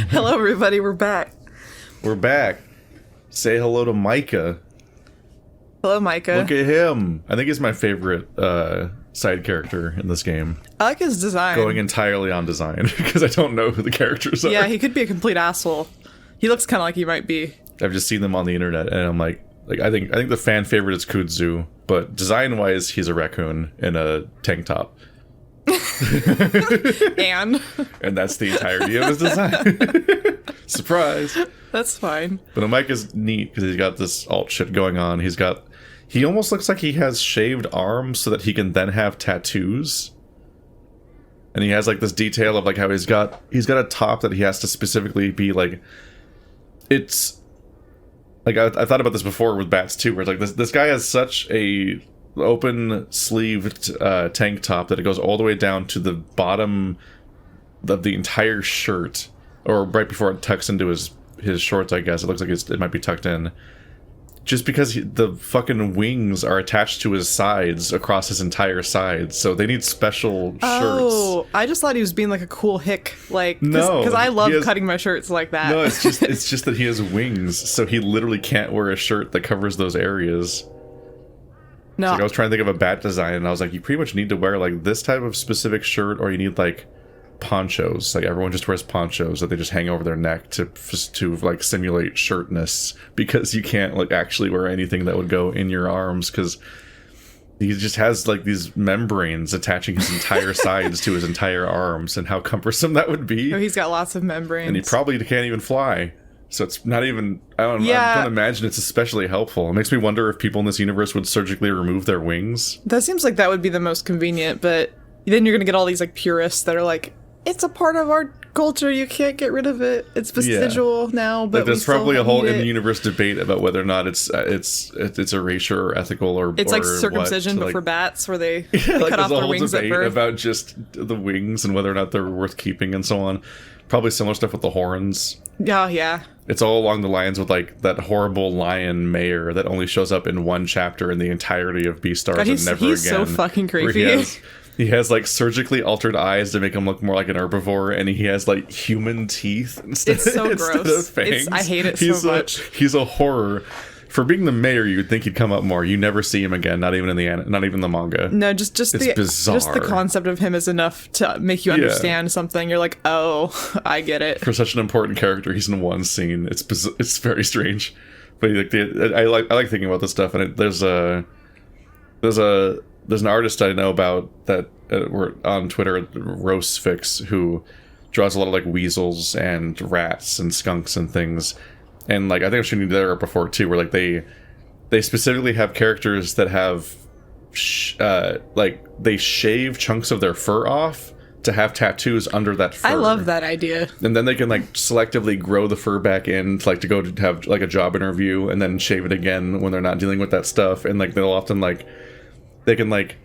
Hello, everybody. We're back. We're back. Say hello to Micah. Hello, Micah. Look at him. I think he's my favorite side character in this game. I like his design. Going entirely on design because I don't know who the characters are. Yeah, he could be a complete asshole. He looks kind of like he might be. I've just seen them on the internet, and I'm like I think the fan favorite is Kudzu, but design-wise, he's a raccoon in a tank top. And that's the entirety of his design. Surprise. That's fine. But Mike is neat because he's got this alt shit going on. He almost looks like he has shaved arms so that he can then have tattoos. And he has like this detail of like how he's got a top that he has to specifically be like, it's like I thought about this before with bats too, where it's like this guy has such a open sleeved tank top that it goes all the way down to the bottom of the entire shirt, or right before it tucks into his shorts. I guess it looks like it might be tucked in, just because the fucking wings are attached to his sides across his entire sides, so they need special shirts. Oh, I just thought he was being like a cool hick, like because I love cutting my shirts like that. No, it's just that he has wings, so he literally can't wear a shirt that covers those areas. No, like I was trying to think of a bat design, and I was like, you pretty much need to wear like this type of specific shirt, or you need like ponchos. Like everyone just wears ponchos that they just hang over their neck to like simulate shirtness, because you can't like actually wear anything that would go in your arms, because he just has like these membranes attaching his entire sides to his entire arms, and how cumbersome that would be. Oh, he's got lots of membranes, and he probably can't even fly. So it's not even, I don't imagine it's especially helpful. It makes me wonder if people in this universe would surgically remove their wings. That seems like that would be the most convenient, but then you're gonna get all these like purists that are like, it's a part of our culture, you can't get rid of it. It's vestigial now, but like, there's probably a whole in-universe debate about whether or not it's erasure or ethical or it's like circumcision, but for bats, where they cut off their wings at birth. About just the wings and whether or not they're worth keeping and so on. Probably similar stuff with the horns. Yeah. It's all along the lines with like that horrible lion mayor that only shows up in one chapter in the entirety of Beastars and never again. He's so fucking creepy. He has like surgically altered eyes to make him look more like an herbivore, and he has like human teeth instead, it's so instead gross. of fangs. I hate it so much. He's a horror. For being the mayor, you'd think he'd come up more. You never see him again, not even in the manga. No, just bizarre. Just the concept of him is enough to make you understand something. You're like, oh, I get it. For such an important character, he's in one scene. It's very strange. But I like thinking about this stuff. And there's an artist I know about that we're on Twitter, Rosefix, who draws a lot of like weasels and rats and skunks and things. And like I think I've shown you there before too, where like they specifically have characters that have like they shave chunks of their fur off to have tattoos under that fur. I love that idea. And then they can like selectively grow the fur back in, like to go to have like a job interview, and then shave it again when they're not dealing with that stuff. And like they'll often like they can like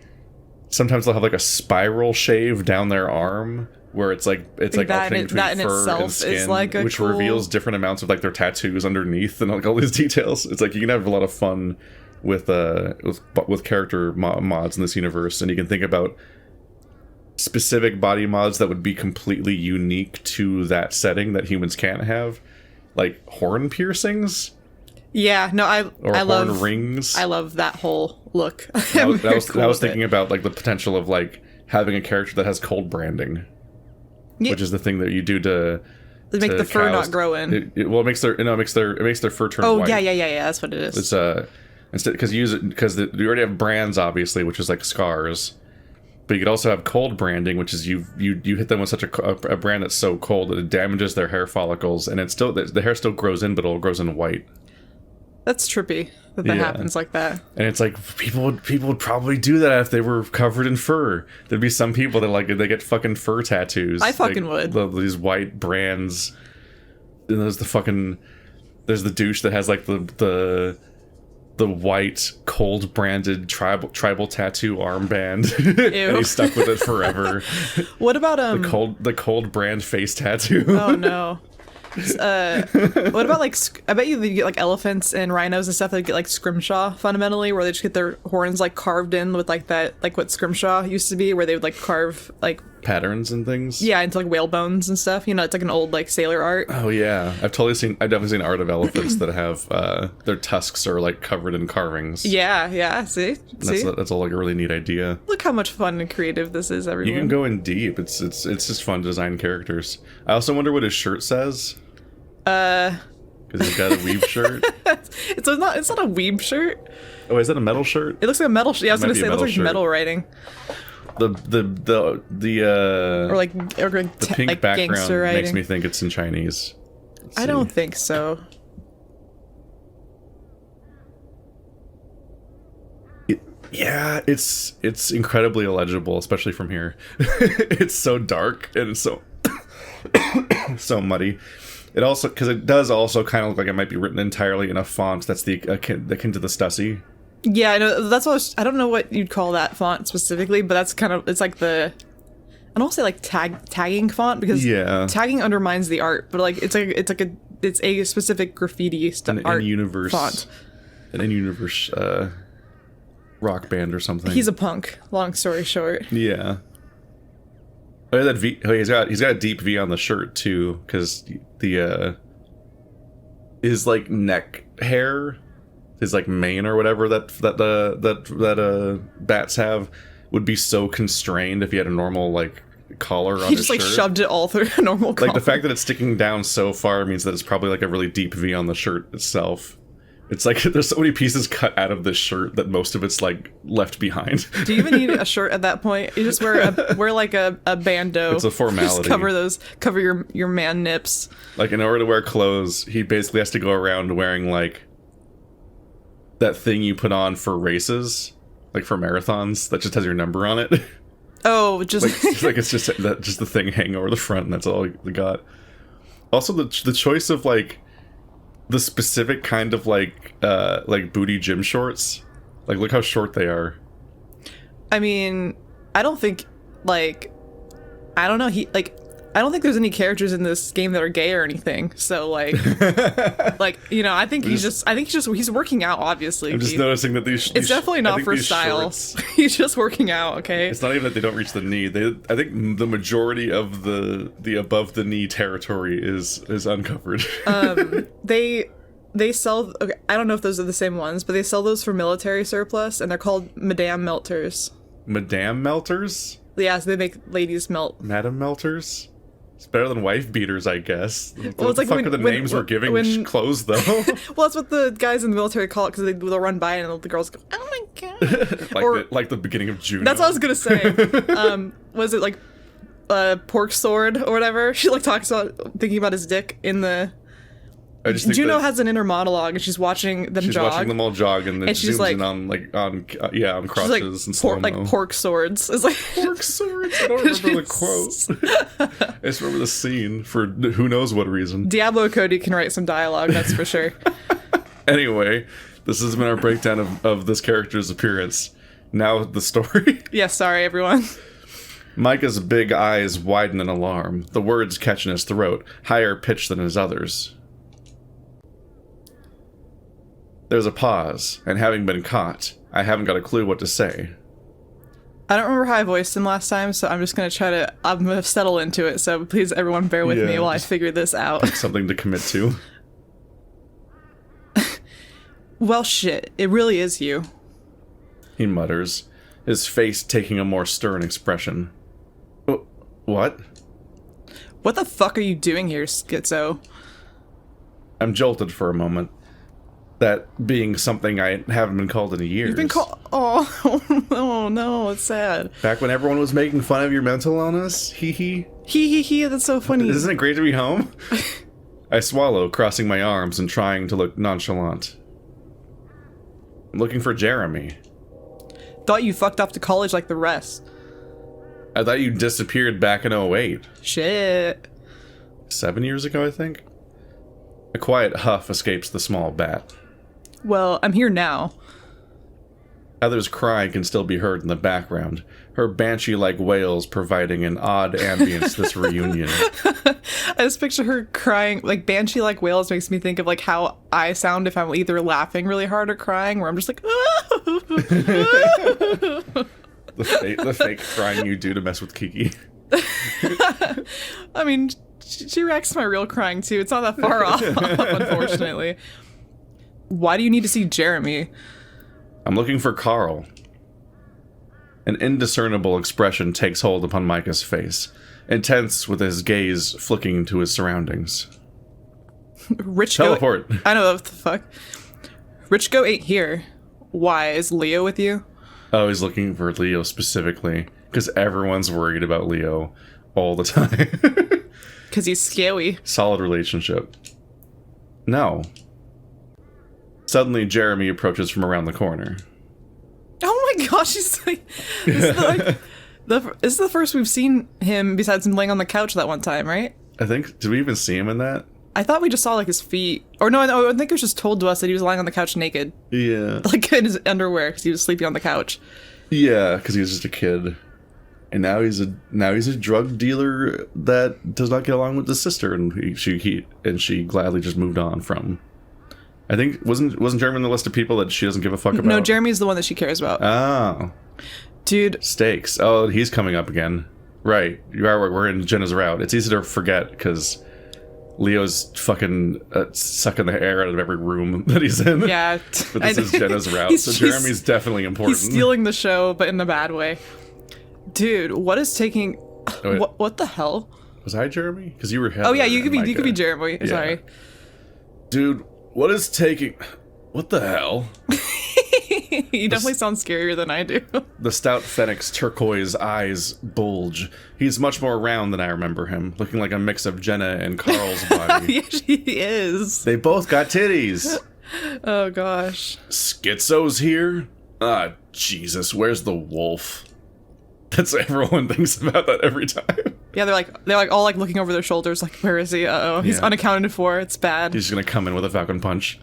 sometimes they'll have like a spiral shave down their arm, where it's like alternating between fur and skin, like which reveals different amounts of like their tattoos underneath and like all these details. It's like you can have a lot of fun with character mods in this universe, and you can think about specific body mods that would be completely unique to that setting that humans can't have, like horn piercings. Yeah, no, I love rings. I love that whole look. I was thinking about like the potential of like having a character that has cold branding. Yeah. Which is the thing that you do to make the fur not grow in. It makes their fur turn white. Oh yeah, that's what it is. It's instead because you already have brands, obviously, which is like scars, but you could also have cold branding, which is you hit them with such a brand that's so cold that it damages their hair follicles, and it's still the hair still grows in, but it grows in white. That's trippy that happens like that. And it's like people would probably do that if they were covered in fur. There'd be some people that like they get fucking fur tattoos. I fucking would. These white brands. And there's the douche that has like the white cold branded tribal tattoo armband. And he's stuck with it forever. What about the cold brand face tattoo? Oh no. What about like I bet you get like elephants and rhinos and stuff that get like scrimshaw fundamentally, where they just get their horns like carved in with like that, like what scrimshaw used to be, where they would like carve like patterns and things. Yeah, into like whale bones and stuff. You know, it's like an old like sailor art. Oh yeah, I've definitely seen art of elephants that have their tusks are like covered in carvings. Yeah. See. That's all like a really neat idea. Look how much fun and creative this is, everyone. You can go in deep. It's just fun to design characters. I also wonder what his shirt says. Because he's got a weeb shirt. It's not a weeb shirt. Oh, is that a metal shirt? It looks like a metal shirt. Yeah, I was gonna say it looks like shirt. metal writing. Or like the pink background makes me think it's in Chinese. I don't think so. Yeah, it's incredibly illegible, especially from here. It's so dark and it's so so muddy. It also, because it does also kind of look like it might be written entirely in a font that's akin to the Stussy. Yeah, I know. That's what I don't know what you'd call that font specifically, but that's kind of, it's like I don't say like tagging font, because tagging undermines the art, but like it's a specific graffiti art in-universe font. An in-universe rock band or something. He's a punk. Long story short. Yeah. Oh, that V. Oh, he's got a deep V on the shirt too, because his like neck hair, his like mane or whatever that bats have, would be so constrained if he had a normal like collar on his shirt. He just like shoved it all through a normal collar. Like the fact that it's sticking down so far means that it's probably like a really deep V on the shirt itself. It's like there's so many pieces cut out of this shirt that most of it's like left behind. Do you even need a shirt at that point? You just wear like a bandeau. It's a formality. Just cover your man nips. Like in order to wear clothes, he basically has to go around wearing like that thing you put on for races, like for marathons, that just has your number on it. Oh, just like it's just the thing hanging over the front, and that's all we got. Also, the choice of like the specific kind of like booty gym shorts, like look how short they are. I mean, I don't think like, I don't know, I don't think there's any characters in this game that are gay or anything. So like, you know, I think he's working out. Obviously, I'm just noticing that it's definitely not for style. He's just working out. Okay, it's not even that they don't reach the knee. I think the majority of the above the knee territory is uncovered. They sell. Okay, I don't know if those are the same ones, but they sell those for military surplus, and they're called Madame Melters. Madame Melters? Yeah, so they make ladies melt. Madame Melters? It's better than wife beaters, I guess. Well, what the fuck are the names we're giving clothes, though? Well, that's what the guys in the military call it, because they'll run by and the girls go, "Oh my god!" like the beginning of Juno. That's what I was gonna say. Was it like pork sword or whatever? She like talks about thinking about his dick in the. Juno has an inner monologue, and she's watching them jog. She's watching them all jog, and then she's zooms like, in on crotches and slow-mo. Like pork swords. It's like pork swords. I don't remember the quote. I just remember the scene for who knows what reason. Diablo Cody can write some dialogue, that's for sure. Anyway, this has been our breakdown of this character's appearance. Now the story. Yeah, sorry everyone. Micah's big eyes widen in alarm. The words catch in his throat, higher pitched than his others. There's a pause, and having been caught, I haven't got a clue what to say. I don't remember how I voiced him last time, so I'm just gonna I'm gonna settle into it, so please everyone bear with me while I figure this out. Something to commit to. Well shit, it really is you. He mutters, his face taking a more stern expression. What? What the fuck are you doing here, Schizo? I'm jolted for a moment. That being something I haven't been called in years. You've been called. Oh no, it's sad. Back when everyone was making fun of your mental illness? Hee hee. Hee. That's so funny. Isn't it great to be home? I swallow, crossing my arms and trying to look nonchalant. I'm looking for Jeremy. Thought you fucked off to college like the rest. I thought you disappeared back in 08. Shit. 7 years ago, I think? A quiet huff escapes the small bat. Well, I'm here now. Heather's cry can still be heard in the background, her banshee-like wails providing an odd ambience to this reunion. I just picture her crying, like banshee-like wails makes me think of like how I sound if I'm either laughing really hard or crying, where I'm just like, the fake crying you do to mess with Kiki. I mean, she reacts to my real crying too. It's not that far off, unfortunately. Why do you need to see Jeremy? I'm looking for Carl. An indiscernible expression takes hold upon Micah's face, intense with his gaze flicking to his surroundings. Teleport. I know what the fuck. Richko ain't here. Why? Is Leo with you? Oh, he's looking for Leo specifically, because everyone's worried about Leo all the time. Because he's scary. Solid relationship. No. Suddenly, Jeremy approaches from around the corner. Oh my gosh, he's like... This is the first we've seen him besides him laying on the couch that one time, right? I think... Did we even see him in that? I thought we just saw, like, his feet. Or no, I think it was just told to us that he was lying on the couch naked. Yeah. Like, in his underwear, because he was sleeping on the couch. Yeah, because he was just a kid. And now he's a drug dealer that does not get along with his sister, and she gladly just moved on from. I think wasn't Jeremy on the list of people that she doesn't give a fuck about? No, Jeremy's the one that she cares about. Oh, dude, stakes. Oh, he's coming up again. Right, we're in Jenna's route. It's easy to forget because Leo's fucking sucking the air out of every room that he's in. Yeah, but this is Jenna's route, so Jeremy's definitely important. He's stealing the show, but in the bad way. Dude, what is taking... What the hell? Was I Jeremy? Because you were Heather. Oh yeah, you could be Jeremy. Yeah. Sorry. Dude, what is taking... What the hell? You definitely sound scarier than I do. The stout Fennec's turquoise eyes bulge. He's much more round than I remember him, looking like a mix of Jenna and Carl's body. Yeah, she is. They both got titties. Oh gosh. Schizo's here? Ah, Jesus, where's the wolf? That's what everyone thinks about that every time. Yeah, they're like all like looking over their shoulders, like, where is he? Uh-oh, he's unaccounted for. It's bad. He's just gonna come in with a falcon punch.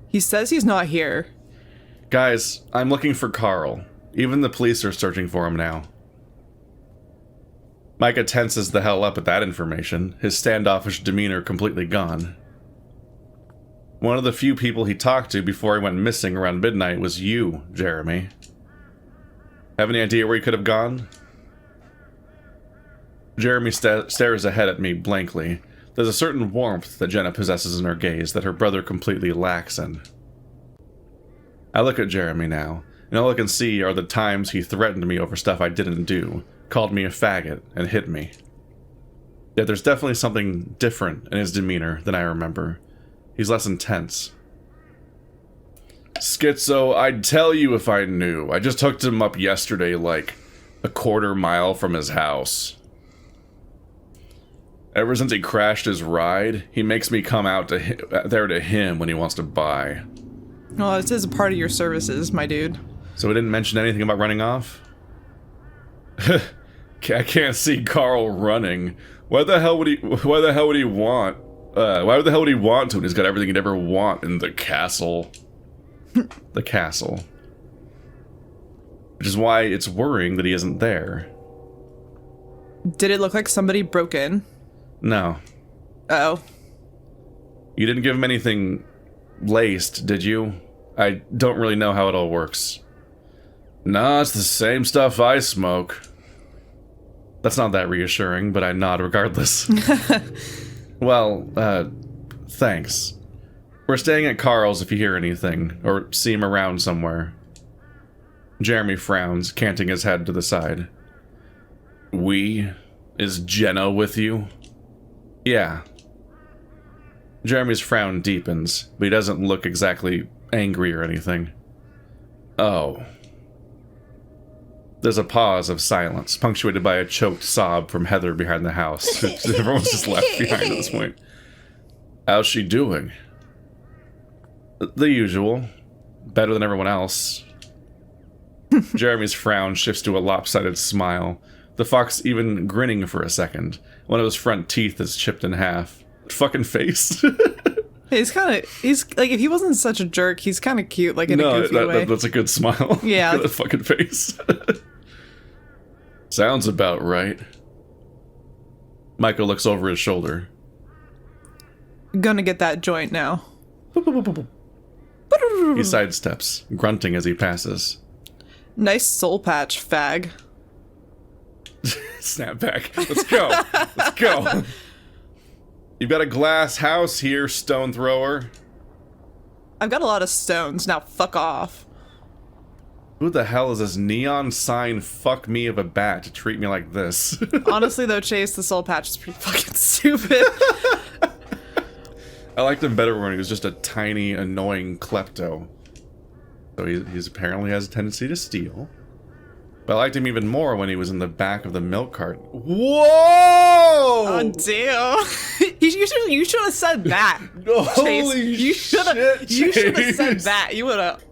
He says he's not here. Guys, I'm looking for Carl. Even the police are searching for him now. Micah tenses the hell up at that information, his standoffish demeanor completely gone. One of the few people he talked to before he went missing around midnight was you, Jeremy. Have any idea where he could have gone? Jeremy stares ahead at me blankly. There's a certain warmth that Jenna possesses in her gaze that her brother completely lacks in. I look at Jeremy now, and all I can see are the times he threatened me over stuff I didn't do, called me a faggot, and hit me. Yet there's definitely something different in his demeanor than I remember. He's less intense. Schizo, I'd tell you if I knew. I just hooked him up yesterday, like, a quarter mile from his house. Ever since he crashed his ride, he makes me come out there to him when he wants to buy. Well, this is a part of your services, my dude. So he didn't mention anything about running off? I can't see Carl running. Why the hell would he want? Why the hell would he want to when he's got everything he'd ever want in the castle? The castle. Which is why it's worrying that he isn't there. Did it look like somebody broke in? No. Oh. You didn't give him anything laced, did you? I don't really know how it all works. Nah, it's the same stuff I smoke. That's not that reassuring, but I nod regardless. Well, thanks. We're staying at Carl's if you hear anything, or see him around somewhere. Jeremy frowns, canting his head to the side. We? Is Jenna with you? Yeah. Jeremy's frown deepens, but he doesn't look exactly angry or anything. Oh. There's a pause of silence, punctuated by a choked sob from Heather behind the house. Everyone's just left behind at this point. How's she doing? The usual. Better than everyone else. Jeremy's frown shifts to a lopsided smile, the fox even grinning for a second. One of his front teeth is chipped in half. Fucking face. He's like, if he wasn't such a jerk, he's kind of cute, like in a goofy way. That's a good smile. Yeah. Look at that fucking face. Sounds about right. Michael looks over his shoulder. Gonna get that joint now. He sidesteps, grunting as he passes. Nice soul patch, fag. Snap back. Let's go. Let's go. You've got a glass house here, stone thrower. I've got a lot of stones. Now fuck off. Who the hell is this neon sign fuck me of a bat to treat me like this? Honestly, though, Chase, the soul patch is pretty fucking stupid. I liked him better when he was just a tiny, annoying klepto. So he's apparently has a tendency to steal. But I liked him even more when he was in the back of the milk cart. Whoa! Oh, damn. You should have said that. Holy Chase. You should have said Chase. that. You would have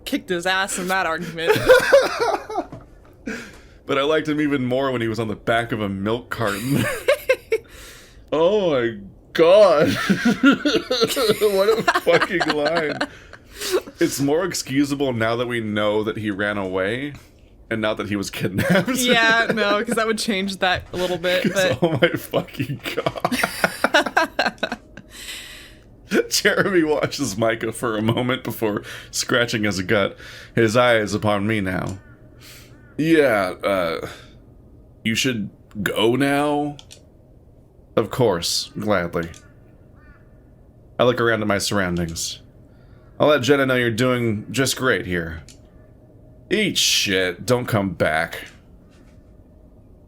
kicked his ass in that argument. But I liked him even more when he was on the back of a milk carton. Oh my god. What a fucking line. It's more excusable now that we know that he ran away and not that he was kidnapped. Yeah, no, because that would change that a little bit. But Oh my fucking god. Jeremy watches Micah for a moment before scratching his gut. His eye is upon me now. Yeah, you should go now? Of course, gladly. I look around at my surroundings. I'll let Jenna know you're doing just great here. Eat shit, don't come back.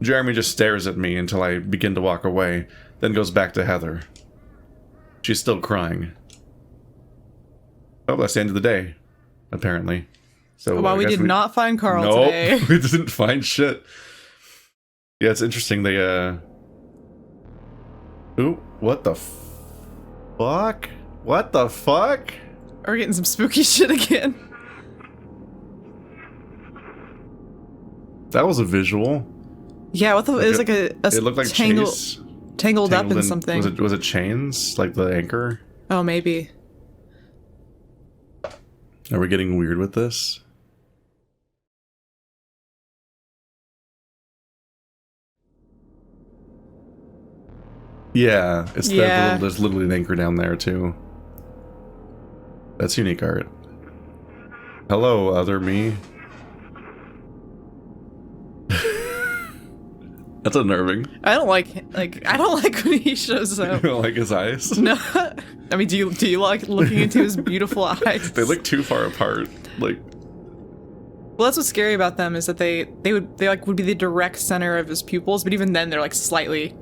Jeremy just stares at me until I begin to walk away, then goes back to Heather. She's still crying. Oh, that's the end of the day, apparently. So well, I we guess did not find Carl Nope, today. we didn't find shit. Yeah, it's interesting. They Ooh, what the fuck? What the fuck? We're getting some spooky shit again. That was a visual. Yeah, what the? It was like a It looked like Chase tangled up in in something. Was it chains? Like the anchor? Oh, maybe. Are we getting weird with this? Yeah, it's Yeah. there's literally an anchor down there too. That's unique art. Hello, other me. That's unnerving. I don't like when he shows You up. don't like his eyes? No, I mean, do you like looking into his beautiful eyes? They look too far apart. Like, Well, that's what's scary about them is that they would be the direct center of his pupils, but even then they're like slightly,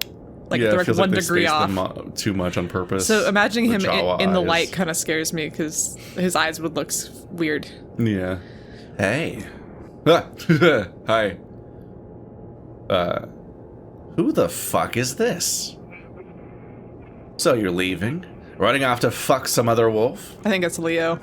like yeah, they're it like feels 1 like they degree spaced off. them too much on purpose. So imagining The him Jawa in the eyes. light kind of scares me because his eyes would look weird. Yeah. Hey. Hi. Who the fuck is this? So you're leaving? Running off to fuck some other wolf? I think it's Leo.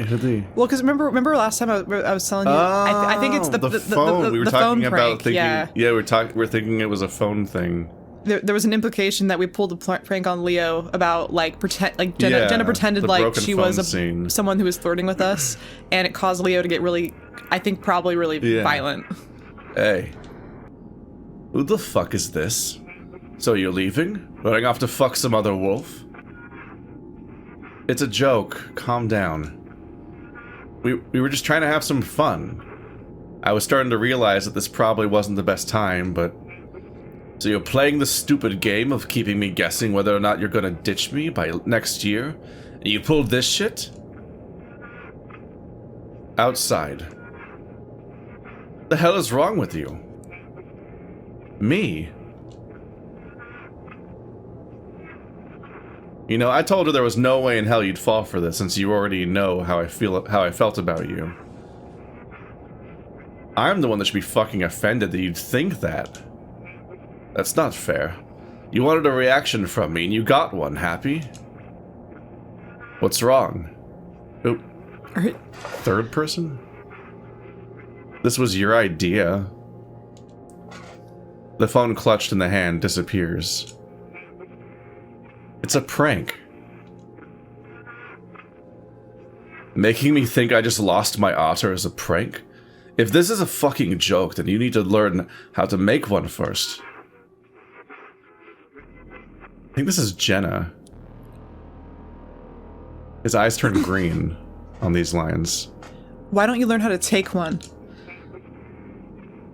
Who Well, because remember last time I was telling you, I think it's the phone. We were the talking phone about prank. thinking. Yeah, we're thinking it was a phone thing. there was an implication that we pulled the prank on Leo about like Jenna, Yeah, Jenna pretended the like broken she phone was scene. someone who was flirting with us, and it caused Leo to get really, I think probably really Yeah. violent. Hey. Who the fuck is this? So you're leaving? Running off to fuck some other wolf? It's a joke. Calm down. We were just trying to have some fun. I was starting to realize that this probably wasn't the best time, but... So you're playing the stupid game of keeping me guessing whether or not you're gonna ditch me by next year? And you pulled this shit? Outside. The hell is wrong with you? Me? You know, I told her there was no way in hell you'd fall for this, since you already know how I felt about you. I'm the one that should be fucking offended that you'd think that. That's not fair. You wanted a reaction from me, and you got one. Happy? What's wrong? Oh, third person? This was your idea. The phone clutched in the hand disappears. It's a prank. Making me think I just lost my otter is a prank? If this is a fucking joke, then you need to learn how to make one first. I think this is Jenna. His eyes turn green on these lines. Why don't you learn how to take one?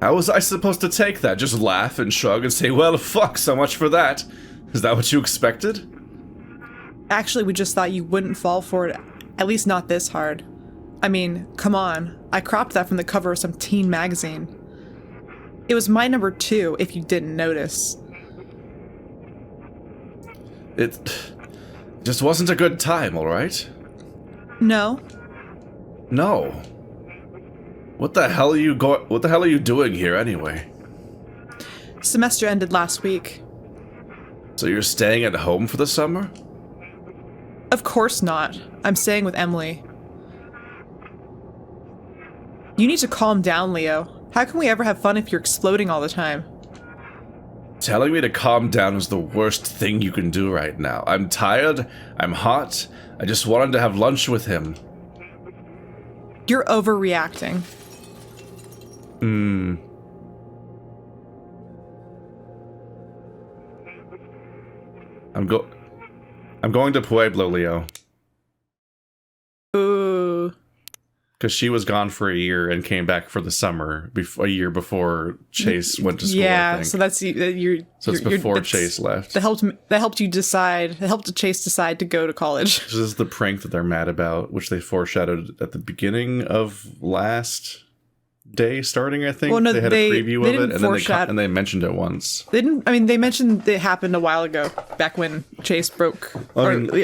How was I supposed to take that? Just laugh and shrug and say, well, fuck, so much for that. Is that what you expected? Actually, we just thought you wouldn't fall for it, at least not this hard. I mean, come on. I cropped that from the cover of some teen magazine. It was my number 2, if you didn't notice. It just wasn't a good time, all right? No. No. What the hell are you doing here anyway? Semester ended last week. So you're staying at home for the summer? Of course not. I'm staying with Emily. You need to calm down, Leo. How can we ever have fun if you're exploding all the time? Telling me to calm down is the worst thing you can do right now. I'm tired, I'm hot, I just wanted to have lunch with him. You're overreacting. I'm going to Pueblo, Leo. Ooh. Because she was gone for a year and came back for the summer, a year before Chase went to school. Yeah, I think. so that's you're. So it's before Chase left. That helped you decide. That helped Chase decide to go to college. This is the prank that they're mad about, which they foreshadowed at the beginning of last day starting. I think they had a preview of it, and then they mentioned it once. They didn't. I mean, they mentioned it happened a while ago, back when Chase Leo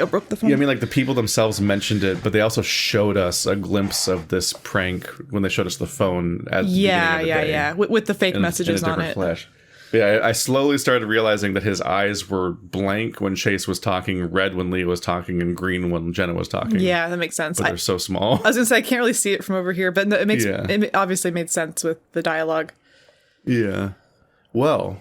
broke the phone. Yeah, I mean, like the people themselves mentioned it, but they also showed us a glimpse of this prank when they showed us the phone at the beginning of the day. Yeah, with the fake messages in a on it. Flash. Yeah, I slowly started realizing that his eyes were blank when Chase was talking, red when Leo was talking, and green when Jenna was talking. Yeah, that makes sense. But they're so small. I was gonna say I can't really see it from over here, but it obviously made sense with the dialogue. Yeah. Well.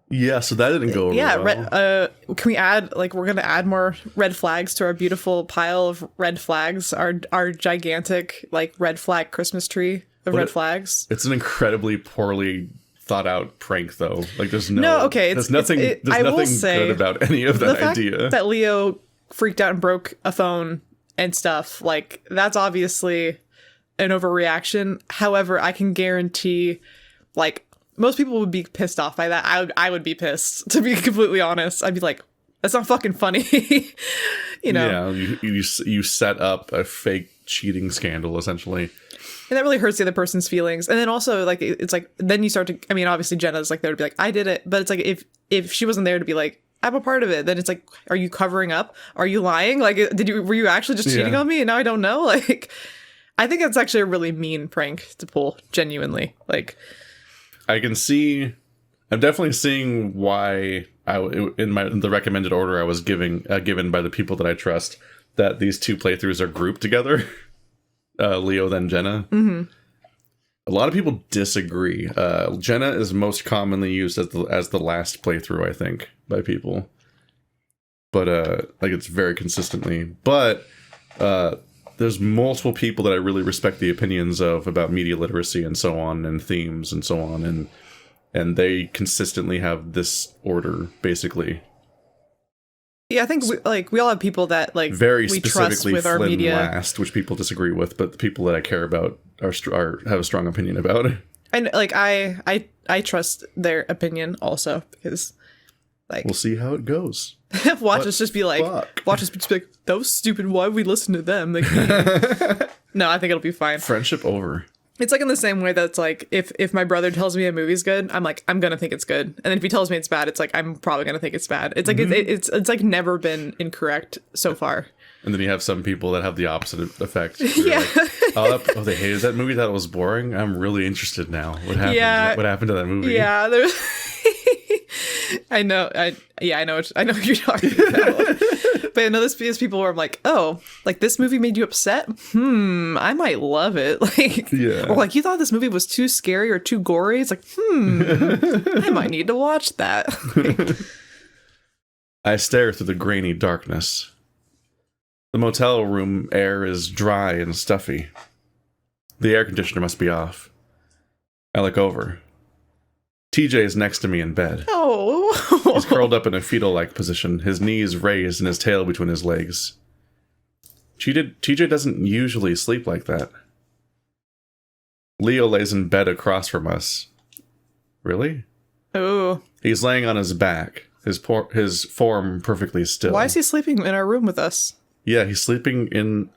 Yeah. So that didn't go over well. Can we add we're gonna add more red flags to our beautiful pile of red flags? Our gigantic red flag Christmas tree of red flags. It's an incredibly poorly thought out prank though. There's there's nothing good about any of that idea. The fact that Leo freaked out and broke a phone and stuff, that's obviously an overreaction. However, I can guarantee most people would be pissed off by that. I would be pissed, to be completely honest. I'd be like, that's not fucking funny. Yeah, you set up a fake cheating scandal essentially. And that really hurts the other person's feelings. And then also, then you start to, I mean, obviously Jenna's there to be like, I did it. But it's if she wasn't there to be like, I'm a part of it, then it's like, are you covering up? Are you lying? Were you actually just cheating on me? And now I don't know? I think that's actually a really mean prank to pull, genuinely. I'm definitely seeing why in the recommended order I was given by the people that I trust, that these two playthroughs are grouped together. Leo then Jenna. Mm-hmm. A lot of people disagree. Jenna is most commonly used as the last playthrough, I think, by people. But it's very consistently. But there's multiple people that I really respect the opinions of about media literacy and so on, and themes and so on, and they consistently have this order basically. Yeah, I think we all have people that very we specifically trust with our Flynn media. Last, which people disagree with, but the people that I care about have a strong opinion about. And I trust their opinion also, because we'll see how it goes. Watch us just be like, that was stupid. Why would we listen to them? No, I think it'll be fine. Friendship over. It's in the same way that's if my brother tells me a movie's good, I'm I'm gonna think it's good, and then if he tells me it's bad, it's I'm probably gonna think it's bad. It's it's never been incorrect so far. And then you have some people that have the opposite effect. Yeah. They hated that movie, thought it was boring. I'm really interested now. What happened? Yeah. What happened to that movie? Yeah, there's. I know what you're talking about. But I know there's people where I'm this movie made you upset? I might love it. Or you thought this movie was too scary or too gory? It's I might need to watch that. I stare through the grainy darkness. The motel room air is dry and stuffy. The air conditioner must be off. I look over. TJ is next to me in bed. Oh. He's curled up in a fetal-like position, his knees raised and his tail between his legs. TJ doesn't usually sleep like that. Leo lays in bed across from us, Really? Oh. He's laying on his back, his form perfectly still. Why is he sleeping in our room with us? Yeah, he's sleeping in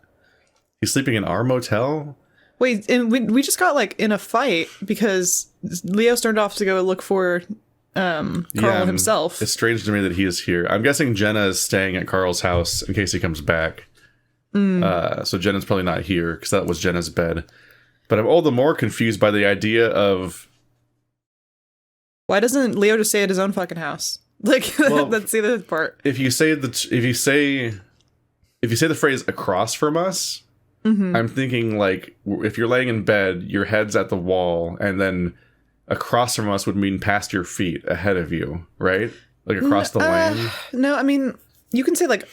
our motel. Wait, and we just got like in a fight because Leo started off to go look for Carl himself. It's strange to me that he is here. I'm guessing Jenna is staying at Carl's house in case he comes back. So Jenna's probably not here because that was Jenna's bed. But I'm all the more confused by the idea of why doesn't Leo just stay at his own fucking house? Like, well, that's the other part. If you say the phrase across from us, I'm thinking like if you're laying in bed, your head's at the wall, and then across from us would mean past your feet, ahead of you, right? Like across the lane. No, I mean you can say like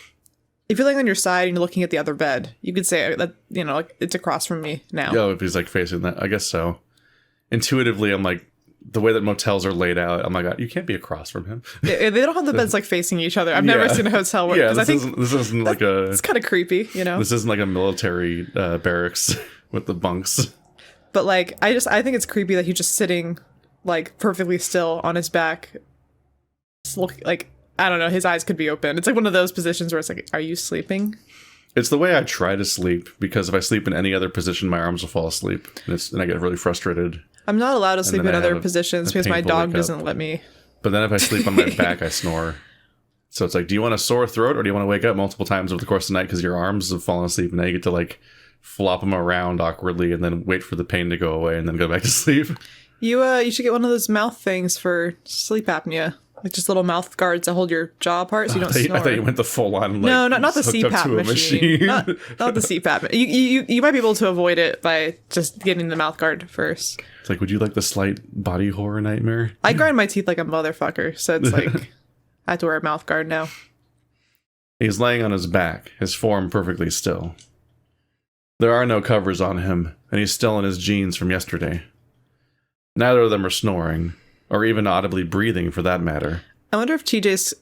if you're laying on your side and you're looking at the other bed, you could say that like it's across from me now. Yeah, if he's like facing that, I guess so. Intuitively, I'm like. The way that motels are laid out, I'm like, you can't be across from him. Yeah, they don't have the beds like facing each other. I've never seen a hotel where. Yeah, this isn't like a. It's kind of creepy, This isn't like a military barracks with the bunks. But like, I think it's creepy that he's just sitting like perfectly still on his back. Just look like I don't know. His eyes could be open. It's like one of those positions where it's like, are you sleeping? It's the way I try to sleep because if I sleep in any other position, my arms will fall asleep, and I get really frustrated. I'm not allowed to sleep in other positions because my dog doesn't let me. But then if I sleep on my back, I snore. So it's like, do you want a sore throat or do you want to wake up multiple times over the course of the night because your arms have fallen asleep and now you get to like flop them around awkwardly and then wait for the pain to go away and then go back to sleep? You should get one of those mouth things for sleep apnea. Like just little mouth guards that hold your jaw apart so you don't snore. I thought you went the full on. Like, no, not the CPAP machine. Not the CPAP. You might be able to avoid it by just getting the mouth guard first. It's like, would you like the slight body horror nightmare? I grind my teeth like a motherfucker, so it's like I have to wear a mouth guard now. He's laying on his back, his form perfectly still. There are no covers on him, and he's still in his jeans from yesterday. Neither of them are snoring. Or even audibly breathing, for that matter. I wonder if TJ's,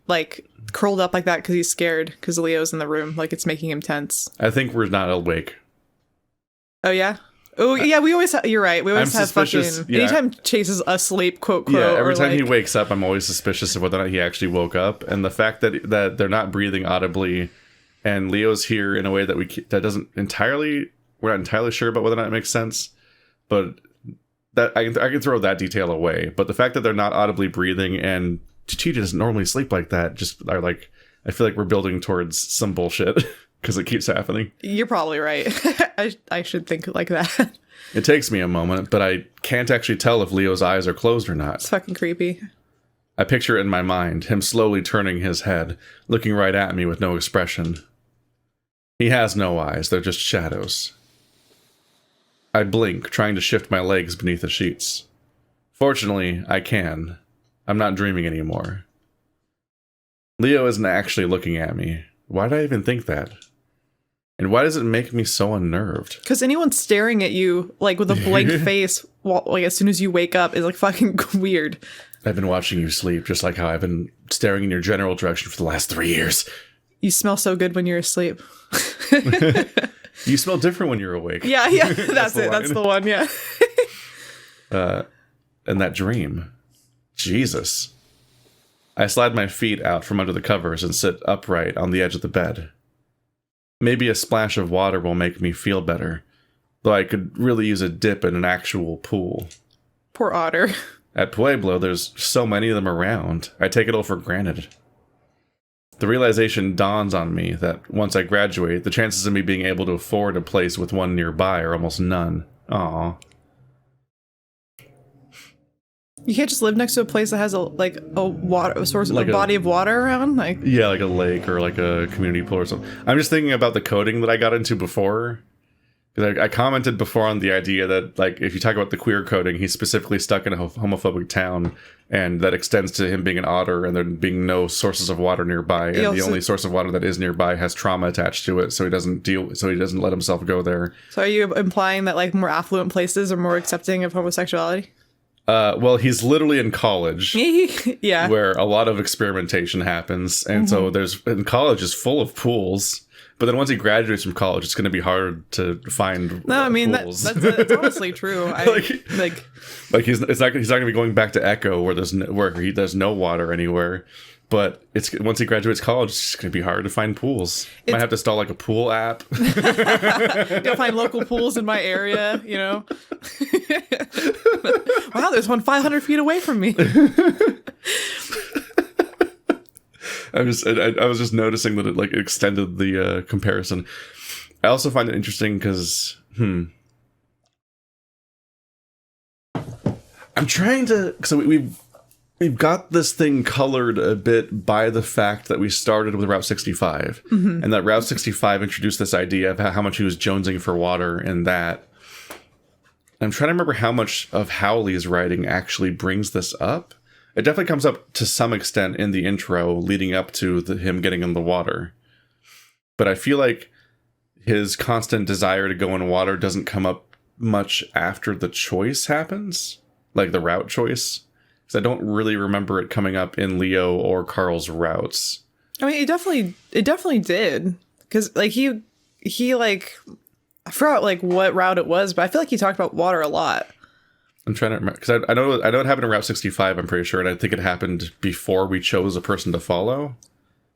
like, curled up like that because he's scared because Leo's in the room. Like, it's making him tense. I think we're not awake. Oh, yeah? Oh, yeah, we always you're right. We always have fucking... Yeah. Anytime Chase is asleep, quote, quote. Yeah, every time like, he wakes up, I'm always suspicious of whether or not he actually woke up. And the fact that they're not breathing audibly, and Leo's here in a way that doesn't entirely... We're not entirely sure about whether or not it makes sense. But... that I can throw that detail away, but the fact that they're not audibly breathing and TJ doesn't normally sleep like that just are like I feel like we're building towards some bullshit because it keeps happening. You're probably right. I should think like that. It takes me a moment, but I can't actually tell if Leo's eyes are closed or not. It's fucking creepy. I picture it in my mind, him slowly turning his head, looking right at me with no expression. He has no eyes, they're just shadows. I blink, trying to shift my legs beneath the sheets. Fortunately, I can. I'm not dreaming anymore. Leo isn't actually looking at me. Why did I even think that? And why does it make me so unnerved? Because anyone staring at you, like, with a blank face, like, as soon as you wake up is, like, fucking weird. I've been watching you sleep, just like how I've been staring in your general direction for the last 3 years. You smell so good when you're asleep. You smell different when you're awake. Yeah, that's it. That's the one, yeah. And that dream. Jesus. I slide my feet out from under the covers and sit upright on the edge of the bed. Maybe a splash of water will make me feel better, though I could really use a dip in an actual pool. Poor Otter. At Pueblo, there's so many of them around. I take it all for granted. The realization dawns on me that once I graduate, the chances of me being able to afford a place with one nearby are almost none. Aww. You can't just live next to a place that has a body of water around, like yeah, like a lake or like a community pool or something. I'm just thinking about the coding that I got into before. Because I commented before on the idea that, like, if you talk about the queer coding, he's specifically stuck in a homophobic town, and that extends to him being an otter and there being no sources of water nearby, and the only source of water that is nearby has trauma attached to it, so he doesn't let himself go there. So are you implying that, like, more affluent places are more accepting of homosexuality? Well, he's literally in college. Yeah. Where a lot of experimentation happens, and so college is full of pools. But then once he graduates from college, it's going to be hard to find. No, I mean pools. that's honestly true. Like he's not going to be going back to Echo where there's no water anywhere. But it's once he graduates college, it's going to be hard to find pools. Might have to install like a pool app. Go find local pools in my area, you know. Wow, there's one 500 feet away from me. I was just noticing that it like extended the comparison. I also find it interesting because I'm trying to. So we've got this thing colored a bit by the fact that we started with Route 65, and that Route 65 introduced this idea of how much he was jonesing for water, and that. I'm trying to remember how much of Howley's writing actually brings this up. It definitely comes up to some extent in the intro leading up to him getting in the water. But I feel like his constant desire to go in water doesn't come up much after the choice happens, like the route choice. Because I don't really remember it coming up in Leo or Carl's routes. I mean, it definitely did. Because like he like, I forgot like what route it was, but I feel like he talked about water a lot. I'm trying to remember, because I know it happened in Route 65, I'm pretty sure, and I think it happened before we chose a person to follow.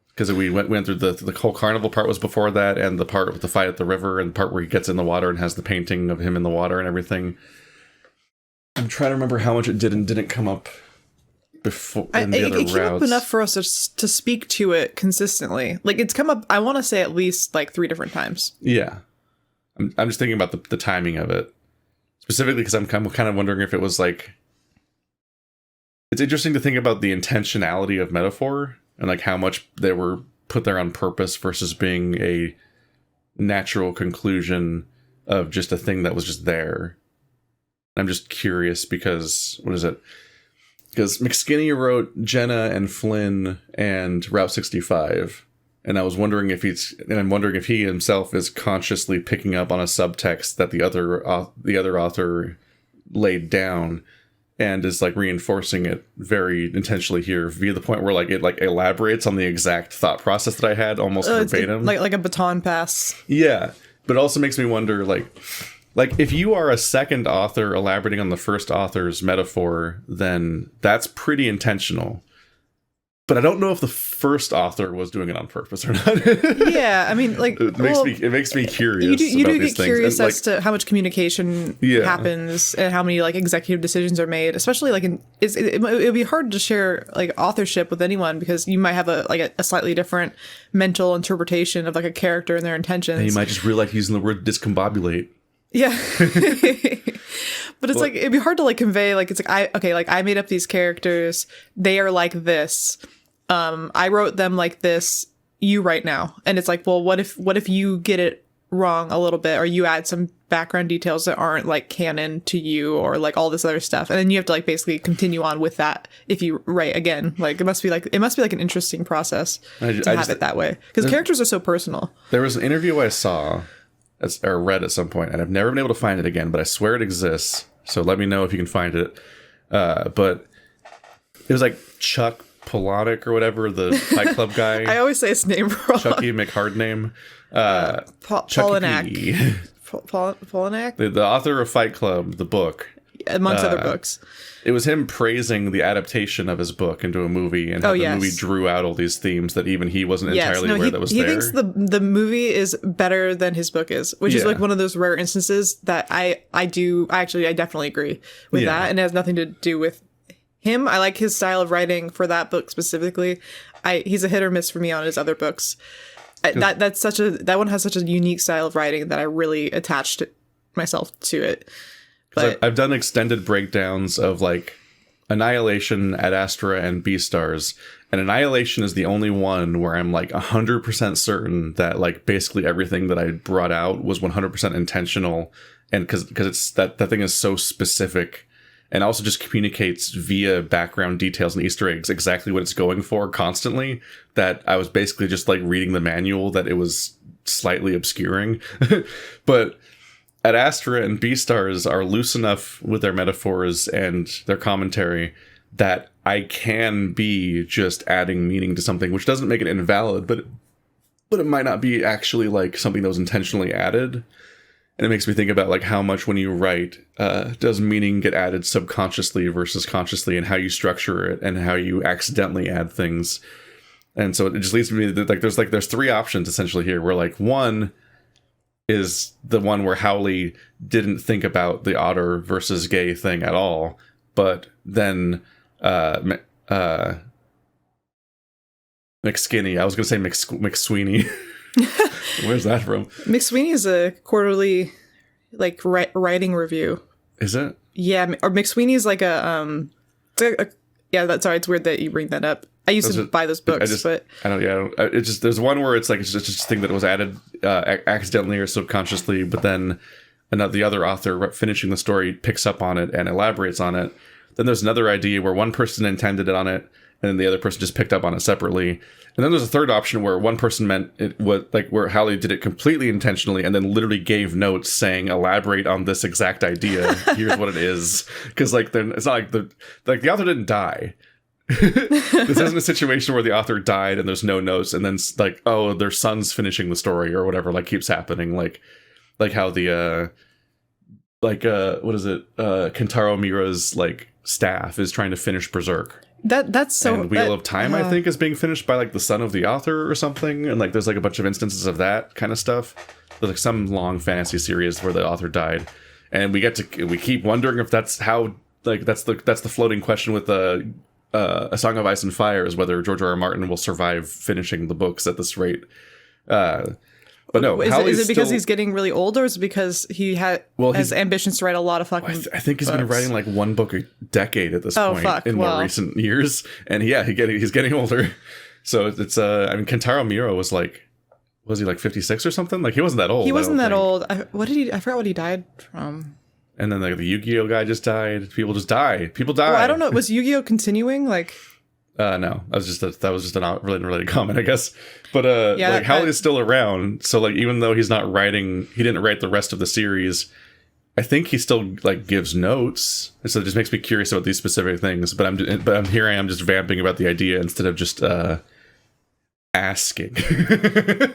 Because we went through the whole carnival part was before that, and the part with the fight at the river, and the part where he gets in the water and has the painting of him in the water and everything. I'm trying to remember how much it did and didn't come up before in the other routes. It came up enough for us to speak to it consistently. Like, it's come up, I want to say at least like 3 different times. Yeah. I'm just thinking about the timing of it. Specifically because I'm kind of wondering if it was like... It's interesting to think about the intentionality of metaphor and like how much they were put there on purpose versus being a natural conclusion of just a thing that was just there. I'm just curious because... What is it? Because McSkinney wrote Jenna and Flynn and Route 65. And I was wondering if he himself is consciously picking up on a subtext that the other author laid down, and is like reinforcing it very intentionally here via the point where like it like elaborates on the exact thought process that I had almost verbatim, like a baton pass. Yeah, but it also makes me wonder like if you are a second author elaborating on the first author's metaphor, then that's pretty intentional. But I don't know if the first author was doing it on purpose or not. Yeah, I mean, like... It makes me curious. You do get curious as to how much communication happens and how many, like, executive decisions are made. Especially, like, it would be hard to share, like, authorship with anyone because you might have a slightly different mental interpretation of, like, a character and their intentions. And you might just really like using the word discombobulate. Yeah. But it's like, it'd be hard to, like, convey, like, it's like, I made up these characters. They are like this. I wrote them like this, you write now. And it's like, well, what if you get it wrong a little bit, or you add some background details that aren't like canon to you, or like all this other stuff. And then you have to like basically continue on with that if you write again. Like it must be like an interesting process to have it that way. Because characters are so personal. There was an interview I saw or read at some point, and I've never been able to find it again, but I swear it exists. So let me know if you can find it. But it was like Chuck Palahniuk or whatever, the Fight Club guy. I always say his name wrong. Chucky McHardname. Palahniuk. Palahniuk? The author of Fight Club, the book. Amongst other books. It was him praising the adaptation of his book into a movie, and how the movie drew out all these themes that even he wasn't entirely aware that was there. He thinks the movie is better than his book is, which is like one of those rare instances that I definitely agree with that, and it has nothing to do with him. I like his style of writing for that book specifically. He's a hit or miss for me on his other books. That one has such a unique style of writing that I really attached myself to it. But I've done extended breakdowns of like Annihilation, Ad Astra, and Beastars, and Annihilation is the only one where I'm like 100% certain that like basically everything that I brought out was 100% intentional, and because it's that thing is so specific. And also just communicates via background details and Easter eggs exactly what it's going for constantly, that I was basically just like reading the manual that it was slightly obscuring. But Ad Astra and Beastars are loose enough with their metaphors and their commentary that I can be just adding meaning to something, which doesn't make it invalid, but but it might not be actually like something that was intentionally added. And it makes me think about like how much when you write does meaning get added subconsciously versus consciously, and how you structure it and how you accidentally add things. And so it just leads me to there's three options essentially here, where like one is the one where Howley didn't think about the otter versus gay thing at all, but then McSkinny, I was gonna say McSweeney. Where's that from? McSweeney is a quarterly, like, writing review. Is it? Yeah, or McSweeney is like yeah. That's sorry. It's weird that you bring that up. I used to buy those books, but I don't. Yeah, it's just there's one where it's just a thing that was added accidentally or subconsciously, but then the other author finishing the story picks up on it and elaborates on it. Then there's another idea where one person intended it on it, and then the other person just picked up on it separately. And then there's a third option where one person meant it was like where Howley did it completely intentionally and then literally gave notes saying, elaborate on this exact idea. Here's what it is. Because like it's not like the author didn't die. This isn't a situation where the author died and there's no notes and then like, oh, their son's finishing the story or whatever, like keeps happening. Like how the what is it? Kentaro Miura's like staff is trying to finish Berserk. That's so. And Wheel of Time, I think, is being finished by like the son of the author or something, and like there's like a bunch of instances of that kind of stuff. There's like some long fantasy series where the author died, and we keep wondering if that's how like that's the floating question with A Song of Ice and Fire, is whether George R.R. Martin will survive finishing the books at this rate. But no, is it because he's getting really old, or is it because he has ambitions to write a lot of fucking I think he's been writing like one book a decade at this point in more recent years. And he's getting older. So it's I mean, Kentaro Miura was he like 56 or something? Like he wasn't that old. He wasn't that old. I forgot what he died from. And then like the Yu-Gi-Oh guy just died. People just die. People die. Well, I don't know. Was Yu-Gi-Oh continuing? Like no, that was just a not related comment, I guess. But like Howley is still around, so like even though he's not writing, he didn't write the rest of the series. I think he still like gives notes, and so it just makes me curious about these specific things. But I'm here. I am just vamping about the idea instead of just asking.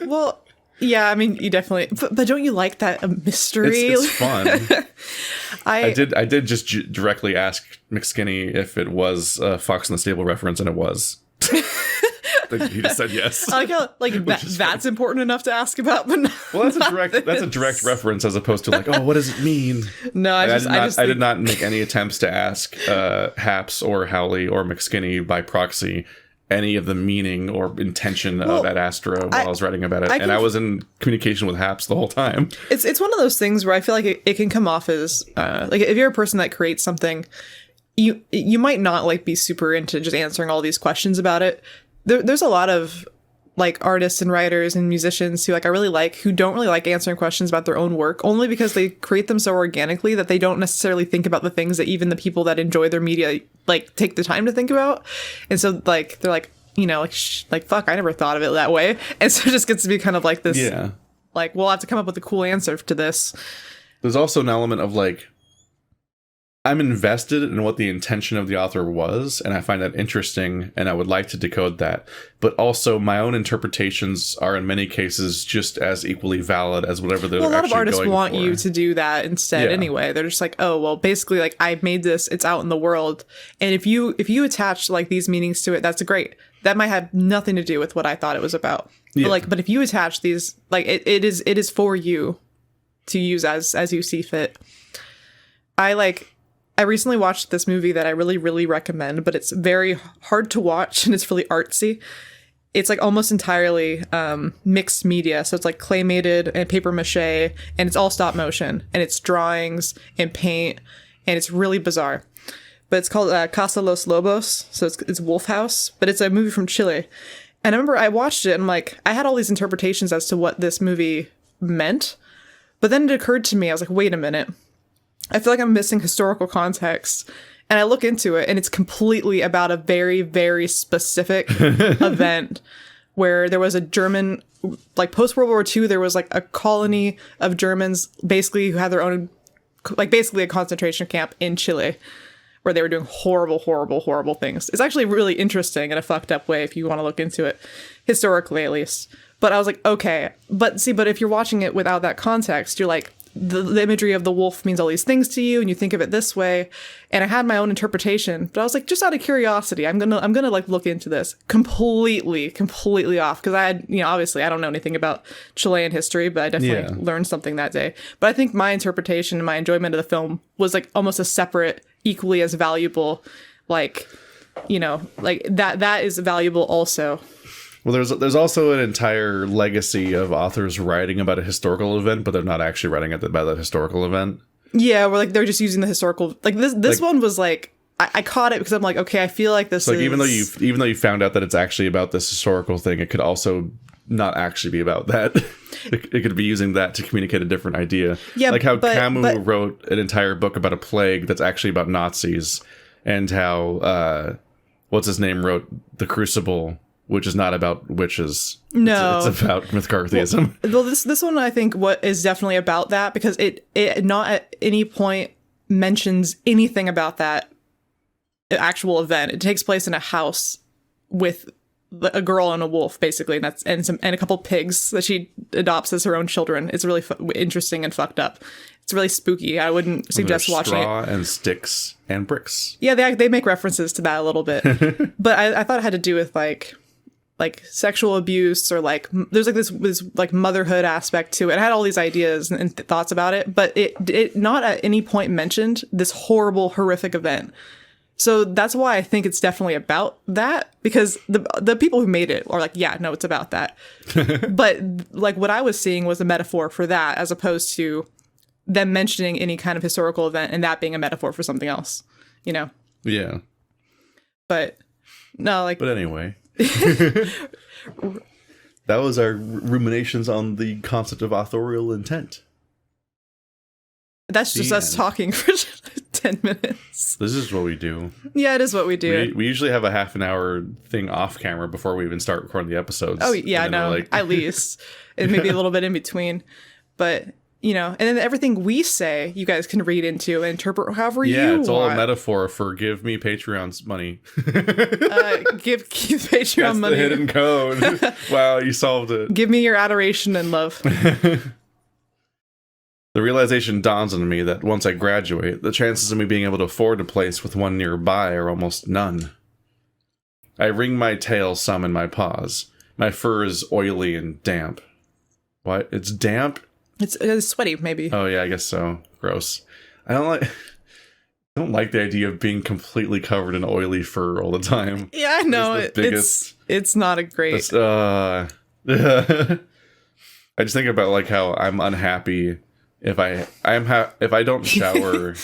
Well, yeah, I mean, you definitely, but don't you like that mystery? It's fun. I did just directly ask McSkinny if it was a Fox in the Stable reference, and it was. He just said yes. I like how that's important enough to ask about, but not, well, that's a direct reference as opposed to like, oh, what does it mean? No, I did not make any attempts to ask Haps or Howley or McSkinny by proxy any of the meaning or intention of Ad Astra while I was writing about it, and I was in communication with Haps the whole time. It's one of those things where I feel like it can come off as like if you're a person that creates something, you might not like be super into just answering all these questions about it. There's a lot of like artists and writers and musicians who who don't really like answering questions about their own work, only because they create them so organically that they don't necessarily think about the things that even the people that enjoy their media like take the time to think about. And so like they're like, you know, like fuck, I never thought of it that way. And so it just gets to be kind of like this, like we'll have to come up with a cool answer to this. There's also an element of like, I'm invested in what the intention of the author was, and I find that interesting, and I would like to decode that. But also, my own interpretations are in many cases just as equally valid as whatever they're actually going for. A lot of artists want you to do that instead anyway. They're just like, oh, well, basically, like, I made this, it's out in the world, and if you attach, like, these meanings to it, that's great. That might have nothing to do with what I thought it was about. Yeah. But if you attach these, like, it is for you to use as you see fit. I recently watched this movie that I really, really recommend, but it's very hard to watch and it's really artsy. It's like almost entirely mixed media. So it's like claymated and paper mache, and it's all stop motion, and it's drawings and paint, and it's really bizarre. But it's called Casa Los Lobos. So it's Wolf House, but it's a movie from Chile. And I remember I watched it and like, I had all these interpretations as to what this movie meant. But then it occurred to me, I was like, wait a minute. I feel like I'm missing historical context. And I look into it, and it's completely about a very, very specific event where there was a German, like post-World War II, there was like a colony of Germans basically who had their own, like basically a concentration camp in Chile where they were doing horrible, horrible, horrible things. It's actually really interesting in a fucked up way if you want to look into it, historically at least. But I was like, okay. But if you're watching it without that context, you're like, the imagery of the wolf means all these things to you, and you think of it this way. And I had my own interpretation, but I was like, just out of curiosity, I'm gonna like look into this. Completely off, because I had, obviously I don't know anything about Chilean history, but I definitely learned something that day. But I think my interpretation and my enjoyment of the film was like almost a separate, equally as valuable, like, like that is valuable also. Well, there's also an entire legacy of authors writing about a historical event, but they're not actually writing about that historical event. Yeah, where like they're just using the historical. Like this one was like I caught it because I'm like, okay, I feel like this. Like is... even though you found out that it's actually about this historical thing, it could also not actually be about that. It could be using that to communicate a different idea. Yeah, like how Camus wrote an entire book about a plague that's actually about Nazis, and how what's his name wrote The Crucible, which is not about witches. No, it's about McCarthyism. Well, this one I think what is definitely about that, because it not at any point mentions anything about that actual event. It takes place in a house with a girl and a wolf, basically, and a couple pigs that she adopts as her own children. It's really interesting and fucked up. It's really spooky. I wouldn't suggest watching it. Straw and sticks and bricks. Yeah, they make references to that a little bit, but I thought it had to do with like sexual abuse, or like there's like this like motherhood aspect to it. It had all these ideas and thoughts about it, but it not at any point mentioned this horrible, horrific event. So that's why I think it's definitely about that, because the people who made it are like, yeah, no, it's about that. But like what I was seeing was a metaphor for that, as opposed to them mentioning any kind of historical event and that being a metaphor for something else, Yeah. But no, like. But anyway. That was our ruminations on the concept of authorial intent. That's just us talking for 10 minutes. This is what we do. Yeah, it is what we do. We usually have a half an hour thing off camera before we even start recording the episodes. Oh, yeah, no, at least. And maybe a little bit in between. But, and then everything we say, you guys can read into and interpret however you want. Yeah, it's all a metaphor for give me Patreon's money. Give Patreon money. That's the hidden code. Wow, you solved it. Give me your adoration and love. The realization dawns on me that once I graduate, the chances of me being able to afford a place with one nearby are almost none. I wring my tail some in my paws. My fur is oily and damp. What? It's damp? It's sweaty, maybe. Oh yeah, I guess so. Gross. I don't like the idea of being completely covered in oily fur all the time. Yeah, I know. It's not a great... I just think about like how I'm unhappy if I don't shower.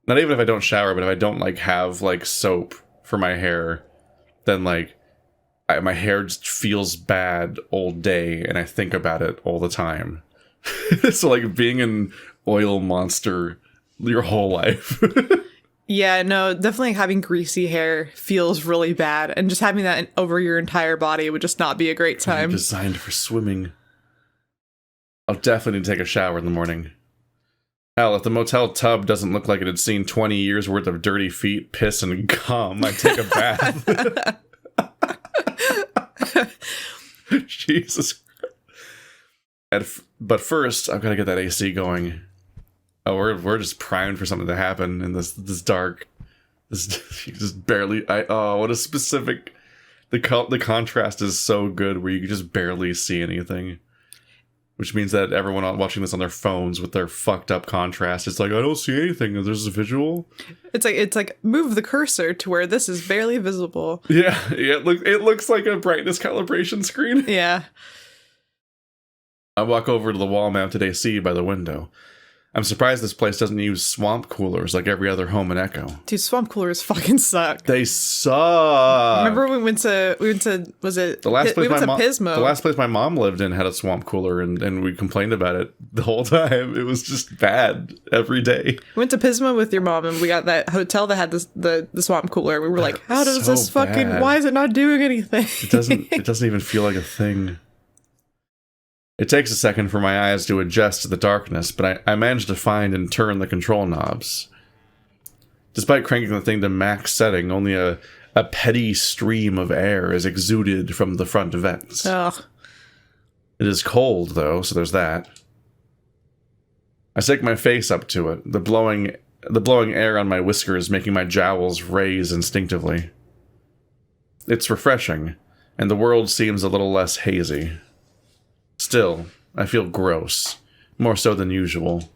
Not even if I don't shower, but if I don't like have like soap for my hair, then like my hair just feels bad all day, and I think about it all the time. So like being an oil monster your whole life. Yeah, no, definitely having greasy hair feels really bad, and just having that over your entire body would just not be a great time. I'm designed for swimming. I'll definitely need to take a shower in the morning. Hell, if the motel tub doesn't look like it had seen 20 years worth of dirty feet, piss, and cum, I'd take a bath. Jesus. But first, I've got to get that AC going. Oh, we're just primed for something to happen in this dark. This just barely. What a specific. The contrast is so good where you can just barely see anything. Which means that everyone watching this on their phones with their fucked up contrast, it's like, I don't see anything. There's a visual. It's like move the cursor to where this is barely visible. Yeah. It looks like a brightness calibration screen. Yeah. I walk over to the wall-mounted AC by the window. I'm surprised this place doesn't use swamp coolers like every other home in Echo. Dude, swamp coolers fucking suck. They suck. Remember we went to was it the last place Pismo? The last place my mom lived in had a swamp cooler, and we complained about it the whole time. It was just bad every day. We went to Pismo with your mom, and we got that hotel that had the swamp cooler. We were like, how does this fucking bad. Why is it not doing anything? It doesn't even feel like a thing. It takes a second for my eyes to adjust to the darkness, but I managed to find and turn the control knobs. Despite cranking the thing to max setting, only a petty stream of air is exuded from the front vents. Ugh. It is cold, though, so there's that. I stick my face up to it, the blowing air on my whiskers making my jowls raise instinctively. It's refreshing, and the world seems a little less hazy. Still, I feel gross, more so than usual.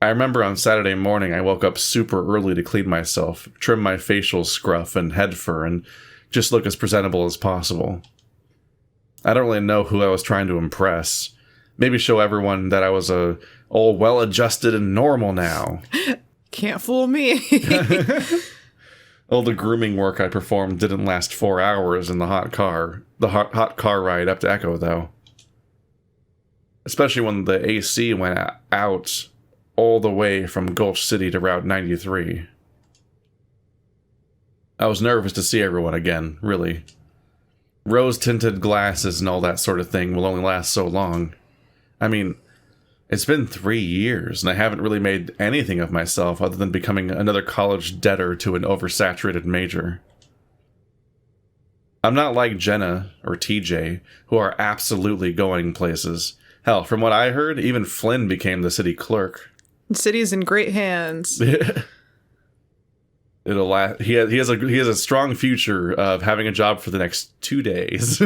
I remember on Saturday morning I woke up super early to clean myself, trim my facial scruff and head fur, and just look as presentable as possible. I don't really know who I was trying to impress. Maybe show everyone that I was all well-adjusted and normal now. Can't fool me. All the grooming work I performed didn't last 4 hours in the hot car ride up to Echo, though. Especially when the AC went out all the way from Gulch City to Route 93. I was nervous to see everyone again, really. Rose-tinted glasses and all that sort of thing will only last so long. I mean, it's been 3 years, and I haven't really made anything of myself other than becoming another college debtor to an oversaturated major. I'm not like Jenna or TJ, who are absolutely going places. Hell, from what I heard, even Flynn became the city clerk. The city's in great hands. It'll last. He has a strong future of having a job for the next 2 days.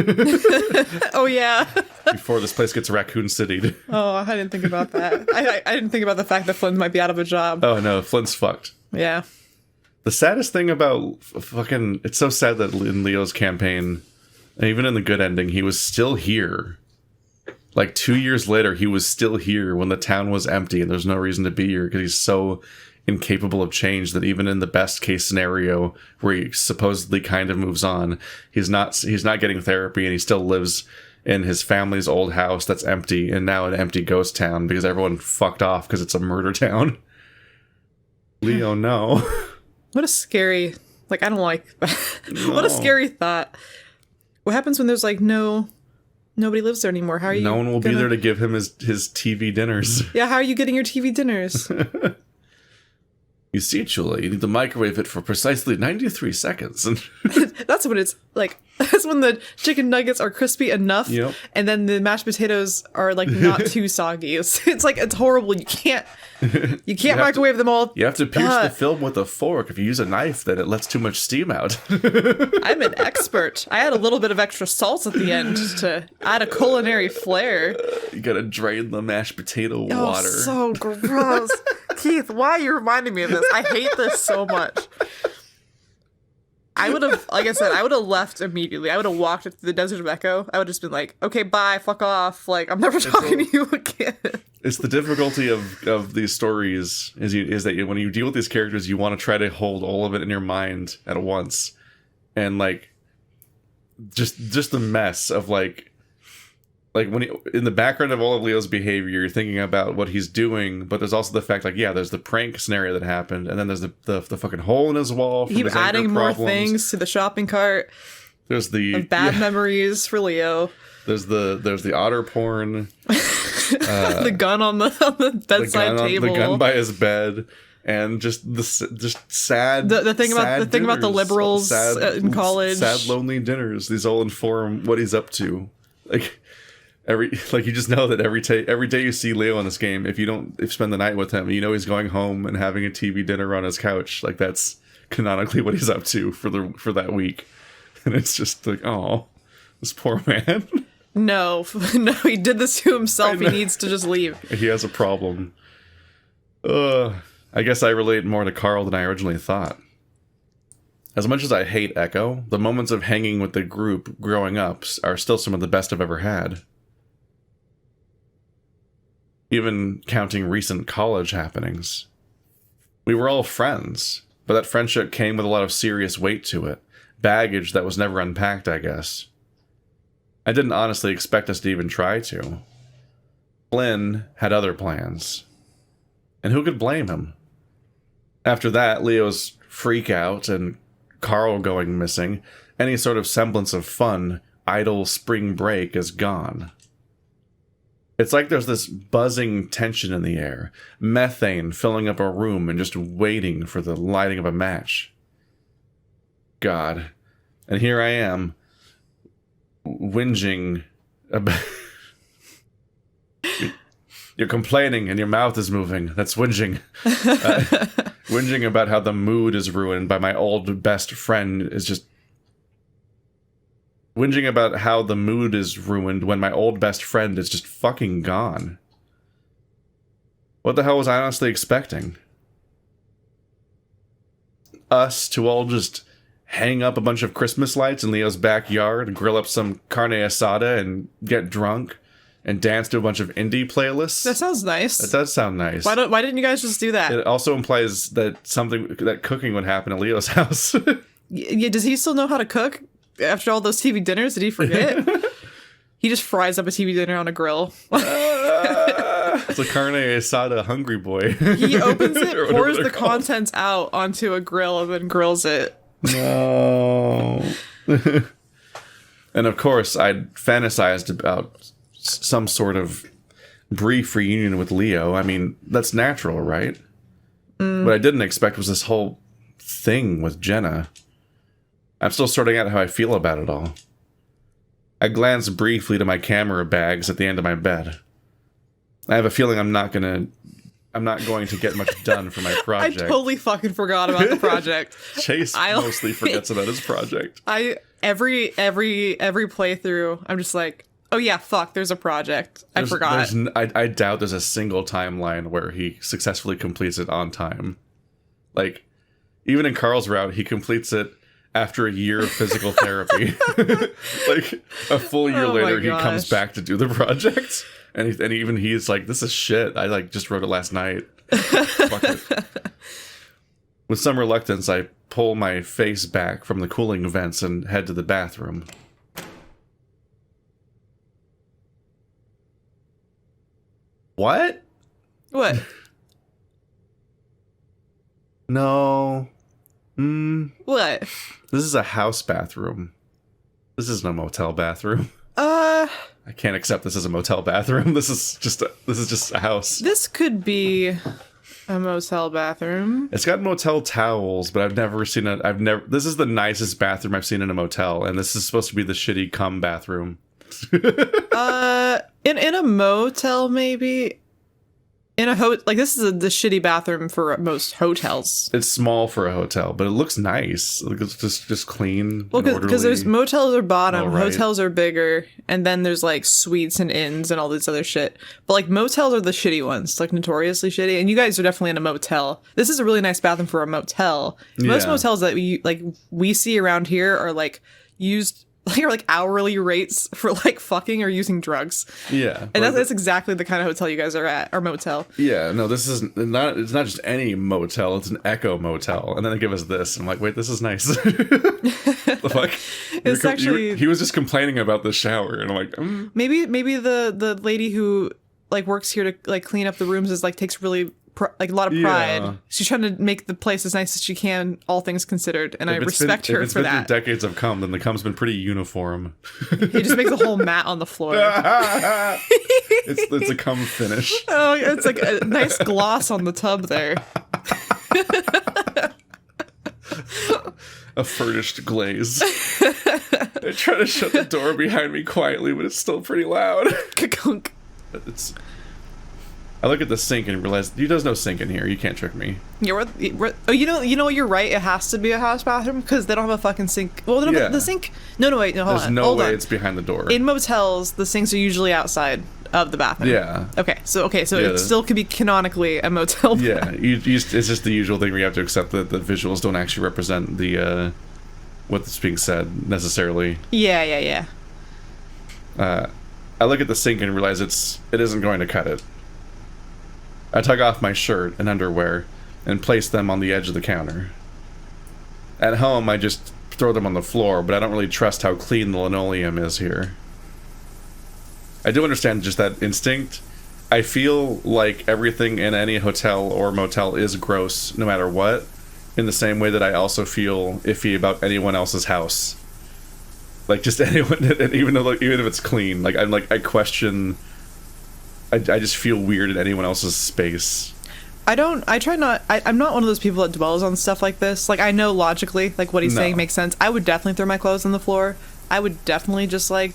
Oh yeah. Before this place gets Raccoon City'd. Oh, I didn't think about that. I didn't think about the fact that Flynn might be out of a job. Oh no, Flynn's fucked. Yeah. The saddest thing about fucking... It's so sad that in Leo's campaign, even in the good ending, he was still here. Like 2 years later, he was still here when the town was empty and there's no reason to be here because he's so incapable of change that even in the best case scenario where he supposedly kind of moves on, he's not getting therapy and he still lives in his family's old house that's empty and now an empty ghost town because everyone fucked off because it's a murder town. Leo, no. What a scary... Like, I don't like that. No. What a scary thought. What happens when there's, like, nobody lives there anymore? How are you... No one will be there to give him his TV dinners. Yeah, how are you getting your TV dinners? You see, Chula, you need to microwave it for precisely 93 seconds. That's when it's, like... That's when the chicken nuggets are crispy enough, yep. And then the mashed potatoes are, like, not too soggy. It's like, it's horrible. You can't microwave them all. You have to pierce the film with a fork. If you use a knife, then it lets too much steam out. I'm an expert. I add a little bit of extra salt at the end to add a culinary flair. You gotta drain the mashed potato water. Oh, so gross. Keith, why are you reminding me of this? I hate this so much. I would have, like I said, I would have left immediately. I would have walked to the desert of Echo. I would have just been like, okay, bye, fuck off. Like, I'm never talking to you again. It's the difficulty of these stories is that when you deal with these characters, you want to try to hold all of it in your mind at once. And, like, just the mess of, like when in the background of all of Leo's behavior, you're thinking about what he's doing, but there's also the fact, like, yeah, there's the prank scenario that happened, and then there's the fucking hole in his wall. From Keep adding more things to the shopping cart. There's the bad memories for Leo. There's the otter porn. The gun on the bedside table. The gun by his bed. And just sad. The thing about the liberals in college. Sad, lonely dinners. These all inform what he's up to. You just know that every day you see Leo in this game, if you spend the night with him, you know he's going home and having a TV dinner on his couch. Like, that's canonically what he's up to for that week. And it's just like, oh, this poor man. No, he did this to himself. He needs to just leave. He has a problem. I guess I relate more to Carl than I originally thought. As much as I hate Echo, the moments of hanging with the group growing up are still some of the best I've ever had. Even counting recent college happenings. We were all friends, but that friendship came with a lot of serious weight to it. Baggage that was never unpacked, I guess. I didn't honestly expect us to even try to. Flynn had other plans. And who could blame him? After that, Leo's freak out and Carl going missing, any sort of semblance of fun, idle spring break is gone. It's like there's this buzzing tension in the air, methane filling up a room and just waiting for the lighting of a match. God. And here I am, whinging You're complaining and your mouth is moving. That's whinging. Whinging about how the mood is ruined by my old best friend is just... Whinging about how the mood is ruined when my old best friend is just fucking gone. What the hell was I honestly expecting? Us to all just hang up a bunch of Christmas lights in Leo's backyard, grill up some carne asada, and get drunk, and dance to a bunch of indie playlists? That sounds nice. That does sound nice. Why didn't you guys just do that? It also implies that cooking would happen at Leo's house. Yeah, does he still know how to cook after all those TV dinners? Did he forget? He just fries up a TV dinner on a grill. It's a carne asada hungry boy. He opens it, pours the contents out onto a grill, and then grills it. No. And of course, I'd fantasized about some sort of brief reunion with Leo. I mean, that's natural, right? What I didn't expect was this whole thing with Jenna. I'm still sorting out how I feel about it all. I glanced briefly to my camera bags at the end of my bed. I have a feeling I'm not going to get much done for my project. I totally fucking forgot about the project. Chase mostly forgets about his project. Every playthrough, I'm just like, oh yeah, fuck, there's a project. I forgot. I doubt there's a single timeline where he successfully completes it on time. Like, even in Carl's route, he completes it after a year of physical therapy. Like, a full year later, he comes back to do the project. And even he's like, this is shit. I just wrote it last night. Fuck it. With some reluctance, I pull my face back from the cooling vents and head to the bathroom. What? What? No. What? This is a house bathroom. This isn't a motel bathroom. I can't accept this as a motel bathroom. This is just a house. This could be a motel bathroom. It's got motel towels, but this is the nicest bathroom I've seen in a motel, and this is supposed to be the shitty cum bathroom. In a motel, maybe. In a this is the shitty bathroom for most hotels. It's small for a hotel, but it looks nice. It's just clean. Well, because there's motels are bottom, right. Hotels are bigger, and then there's like suites and inns and all this other shit. But like motels are the shitty ones, like notoriously shitty. And you guys are definitely in a motel. This is a really nice bathroom for a motel. Most motels that we see around here are like used. Like hourly rates for like fucking or using drugs. Yeah. And that's exactly the kind of hotel you guys are at, or motel. Yeah, no, this is not, it's not just any motel, it's an echo motel. And then they give us this. I'm like, wait, this is nice. The fuck? It's actually... He was just complaining about the shower, and I'm like, Maybe the lady who like works here to like clean up the rooms is like takes really a lot of pride. Yeah. She's trying to make the place as nice as she can, all things considered, and I respect her for that. If it's been decades of cum, then the cum's been pretty uniform. He just makes a whole mat on the floor. It's a cum finish. Oh, it's like a nice gloss on the tub there. A furnished glaze. I try to shut the door behind me quietly, but it's still pretty loud. Ka-kunk. I look at the sink and realize there's no sink in here. You can't trick me. You know, you're right. It has to be a house bathroom because they don't have a fucking sink. Well, the sink. No, wait, no, hold on. There's no way it's behind the door. In motels, the sinks are usually outside of the bathroom. Yeah. Okay, so it still could be canonically a motel bathroom. Yeah, it's just the usual thing where you have to accept that the visuals don't actually represent the what's being said necessarily. Yeah. I look at the sink and realize it isn't going to cut it. I tug off my shirt and underwear and place them on the edge of the counter. At home, I just throw them on the floor, but I don't really trust how clean the linoleum is here. I do understand just that instinct. I feel like everything in any hotel or motel is gross, no matter what, in the same way that I also feel iffy about anyone else's house. Like, just anyone, even if it's clean, I question... I just feel weird in anyone else's space. I'm not one of those people that dwells on stuff like this. Like, I know logically, like, what he's saying makes sense. I would definitely throw my clothes on the floor. I would definitely just, like,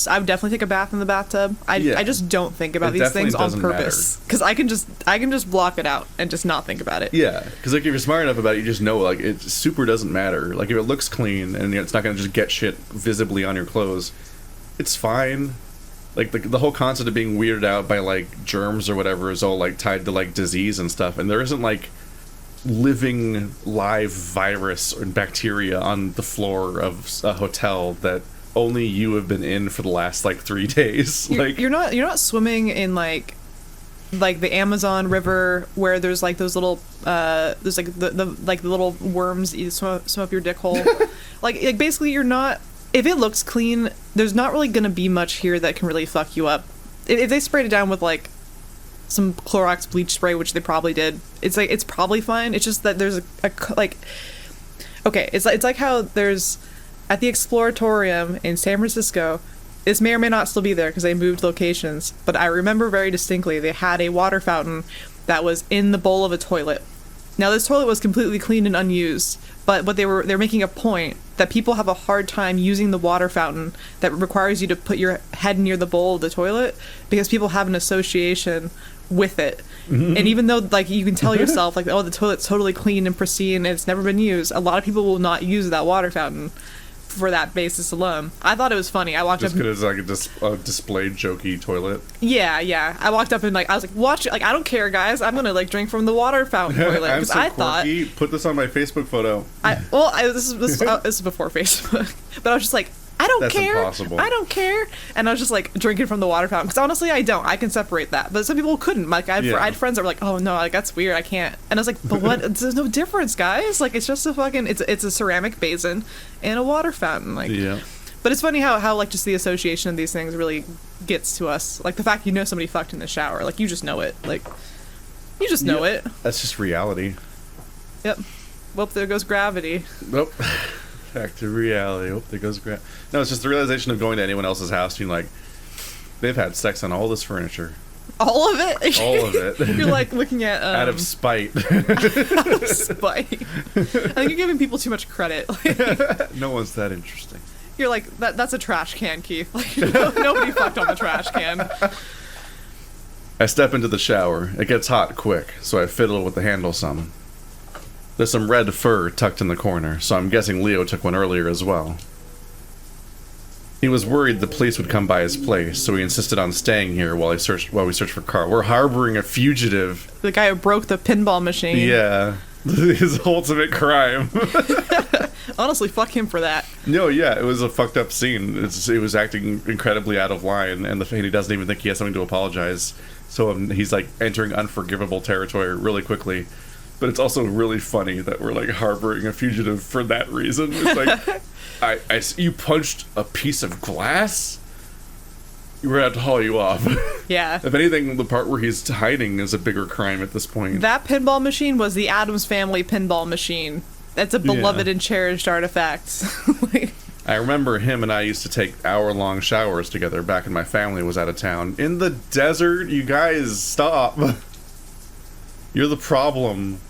I would definitely take a bath in the bathtub. I just don't think about It these things on definitely doesn't purpose because I can just block it out and just not think about it. Yeah, because like if you're smart enough about it, you just know like it super doesn't matter. Like if it looks clean and it's not gonna just get shit visibly on your clothes, it's fine. Like the whole concept of being weirded out by like germs or whatever is all like tied to like disease and stuff, and there isn't like living live virus or bacteria on the floor of a hotel that only you have been in for the last like 3 days. You're not swimming in like the Amazon River where there's like those little there's like the little worms that you swim up your dick hole. like basically you're not, if it looks clean, there's not really gonna be much here that can really fuck you up. If they sprayed it down with like some Clorox bleach spray, which they probably did, it's probably fine. It's just that there's it's like how there's at the Exploratorium in San Francisco. This may or may not still be there because they moved locations, but I remember very distinctly they had a water fountain that was in the bowl of a toilet. Now this toilet was completely clean and unused, but what they're making a point that people have a hard time using the water fountain that requires you to put your head near the bowl of the toilet because people have an association with it. Mm-hmm. And even though like you can tell yourself like, oh, the toilet's totally clean and pristine and it's never been used, a lot of people will not use that water fountain for that basis alone. I thought it was funny. I walked just up because it's like a displayed jokey toilet. Yeah. I walked up and like I was like, watch it. Like I don't care, guys. I'm gonna like drink from the water fountain toilet because I thought put this on my Facebook photo. This is before Facebook, but I was just like, That's care. Impossible. I don't care. And I was just like drinking from the water fountain because honestly I don't. I can separate that, but some people couldn't. Like I had friends that were like, oh no, like that's weird. I can't. And I was like, but what? There's no difference, guys. Like it's just a fucking it's a ceramic basin and a water fountain. Like yeah. But it's funny how like just the association of these things really gets to us. Like the fact you know somebody fucked in the shower. Like you just know it. Like you just know it. That's just reality. Yep. Well, there goes gravity. Nope. Back to reality. Oh, there goes No, it's just the realization of going to anyone else's house being like, they've had sex on all this furniture. All of it? All of it. You're like looking at... out of spite. Out of spite. I think you're giving people too much credit. Like, no one's that interesting. You're like, that's a trash can, Keith. Like, nobody fucked on the trash can. I step into the shower. It gets hot quick, so I fiddle with the handle some. There's some red fur tucked in the corner, so I'm guessing Leo took one earlier as well. He was worried the police would come by his place, so he insisted on staying here while we searched for Carl. We're harboring a fugitive. The guy who broke the pinball machine. Yeah. His ultimate crime. Honestly, fuck him for that. No, yeah, it was a fucked up scene. It was acting incredibly out of line, and he doesn't even think he has something to apologize. So he's like entering unforgivable territory really quickly. But it's also really funny that we're like harboring a fugitive for that reason. It's like, you punched a piece of glass? We're gonna have to haul you off. Yeah. If anything, the part where he's hiding is a bigger crime at this point. That pinball machine was the Addams Family pinball machine. That's a beloved and cherished artifact. I remember him and I used to take hour-long showers together back when my family was out of town. In the desert? You guys, stop. You're the problem.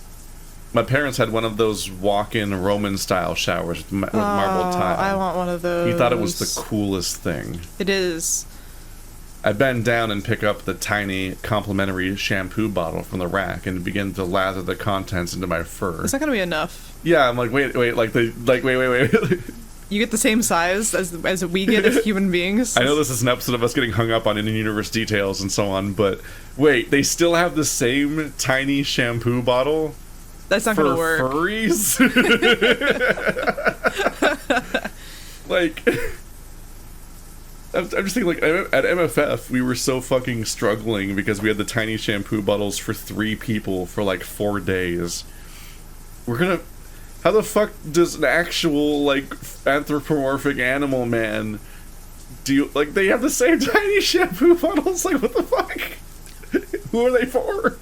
My parents had one of those walk-in Roman-style showers with marble tile. I want one of those. He thought it was the coolest thing. It is. I bend down and pick up the tiny, complimentary shampoo bottle from the rack and begin to lather the contents into my fur. It's not gonna be enough. Yeah, I'm like, wait. You get the same size as we get as human beings. I know this is an episode of us getting hung up on in-universe details and so on, but wait, they still have the same tiny shampoo bottle? That's not gonna work. Furries? Like, I'm just thinking, like, at MFF, we were so fucking struggling because we had the tiny shampoo bottles for 3 people for like 4 days. How the fuck does an actual, like, anthropomorphic animal man like, they have the same tiny shampoo bottles? Like, what the fuck? Who are they for?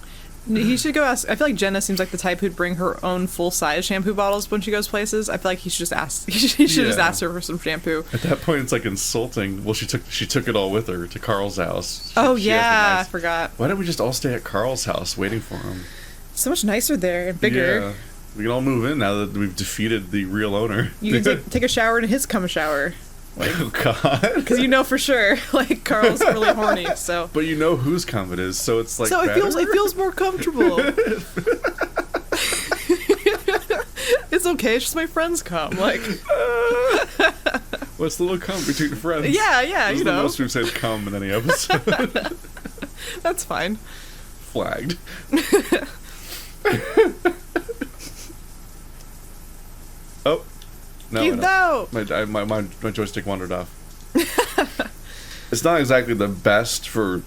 He should go ask. I feel like Jenna seems like the type who'd bring her own full-size shampoo bottles when she goes places. I feel like he should just ask. He should just ask her for some shampoo. At that point, it's like insulting. Well, she took it all with her to Carl's house. I forgot. Why don't we just all stay at Carl's house waiting for him? So much nicer there and bigger. Yeah, we can all move in now that we've defeated the real owner. You can take a shower in his cum shower. Oh God! Because you know for sure, like Carl's really horny. So, but you know whose cum it is, so it's like. So better? it feels more comfortable. It's okay. It's just my friend's cum. Like, what's the little cum between friends? Yeah, this you is know. the most we've said cum in any episode. That's fine. Flagged. Oh. No. My joystick wandered off. It's not exactly the best for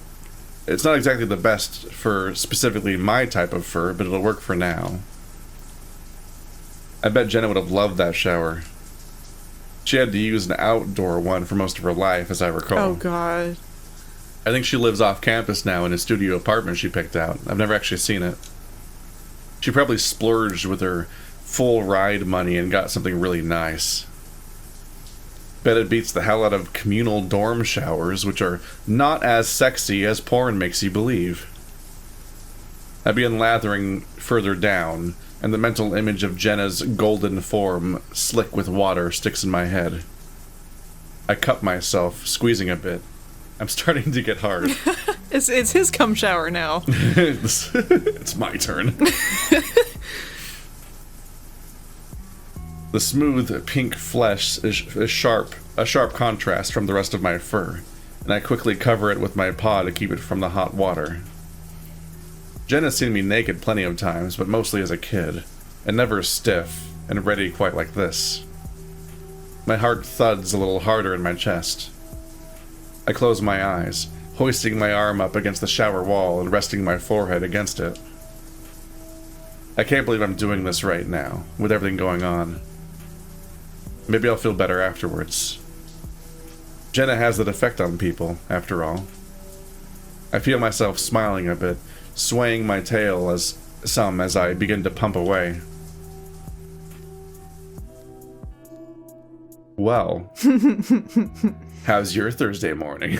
specifically my type of fur, but it'll work for now. I bet Jenna would have loved that shower. She had to use an outdoor one for most of her life, as I recall. Oh God. I think she lives off campus now in a studio apartment she picked out. I've never actually seen it. She probably splurged with her full ride money and got something really nice. Bet it beats the hell out of communal dorm showers, which are not as sexy as porn makes you believe. I begin lathering further down, and the mental image of Jenna's golden form, slick with water, sticks in my head. I cup myself, squeezing a bit. I'm starting to get hard. It's his cum shower now. It's my turn. The smooth pink flesh is a sharp contrast from the rest of my fur, and I quickly cover it with my paw to keep it from the hot water. Jenna's seen me naked plenty of times, but mostly as a kid, and never stiff and ready quite like this. My heart thuds a little harder in my chest. I close my eyes, hoisting my arm up against the shower wall and resting my forehead against it. I can't believe I'm doing this right now, with everything going on. Maybe I'll feel better afterwards. Jenna has that effect on people, after all. I feel myself smiling a bit, swaying my tail as I begin to pump away. Well, how's your Thursday morning?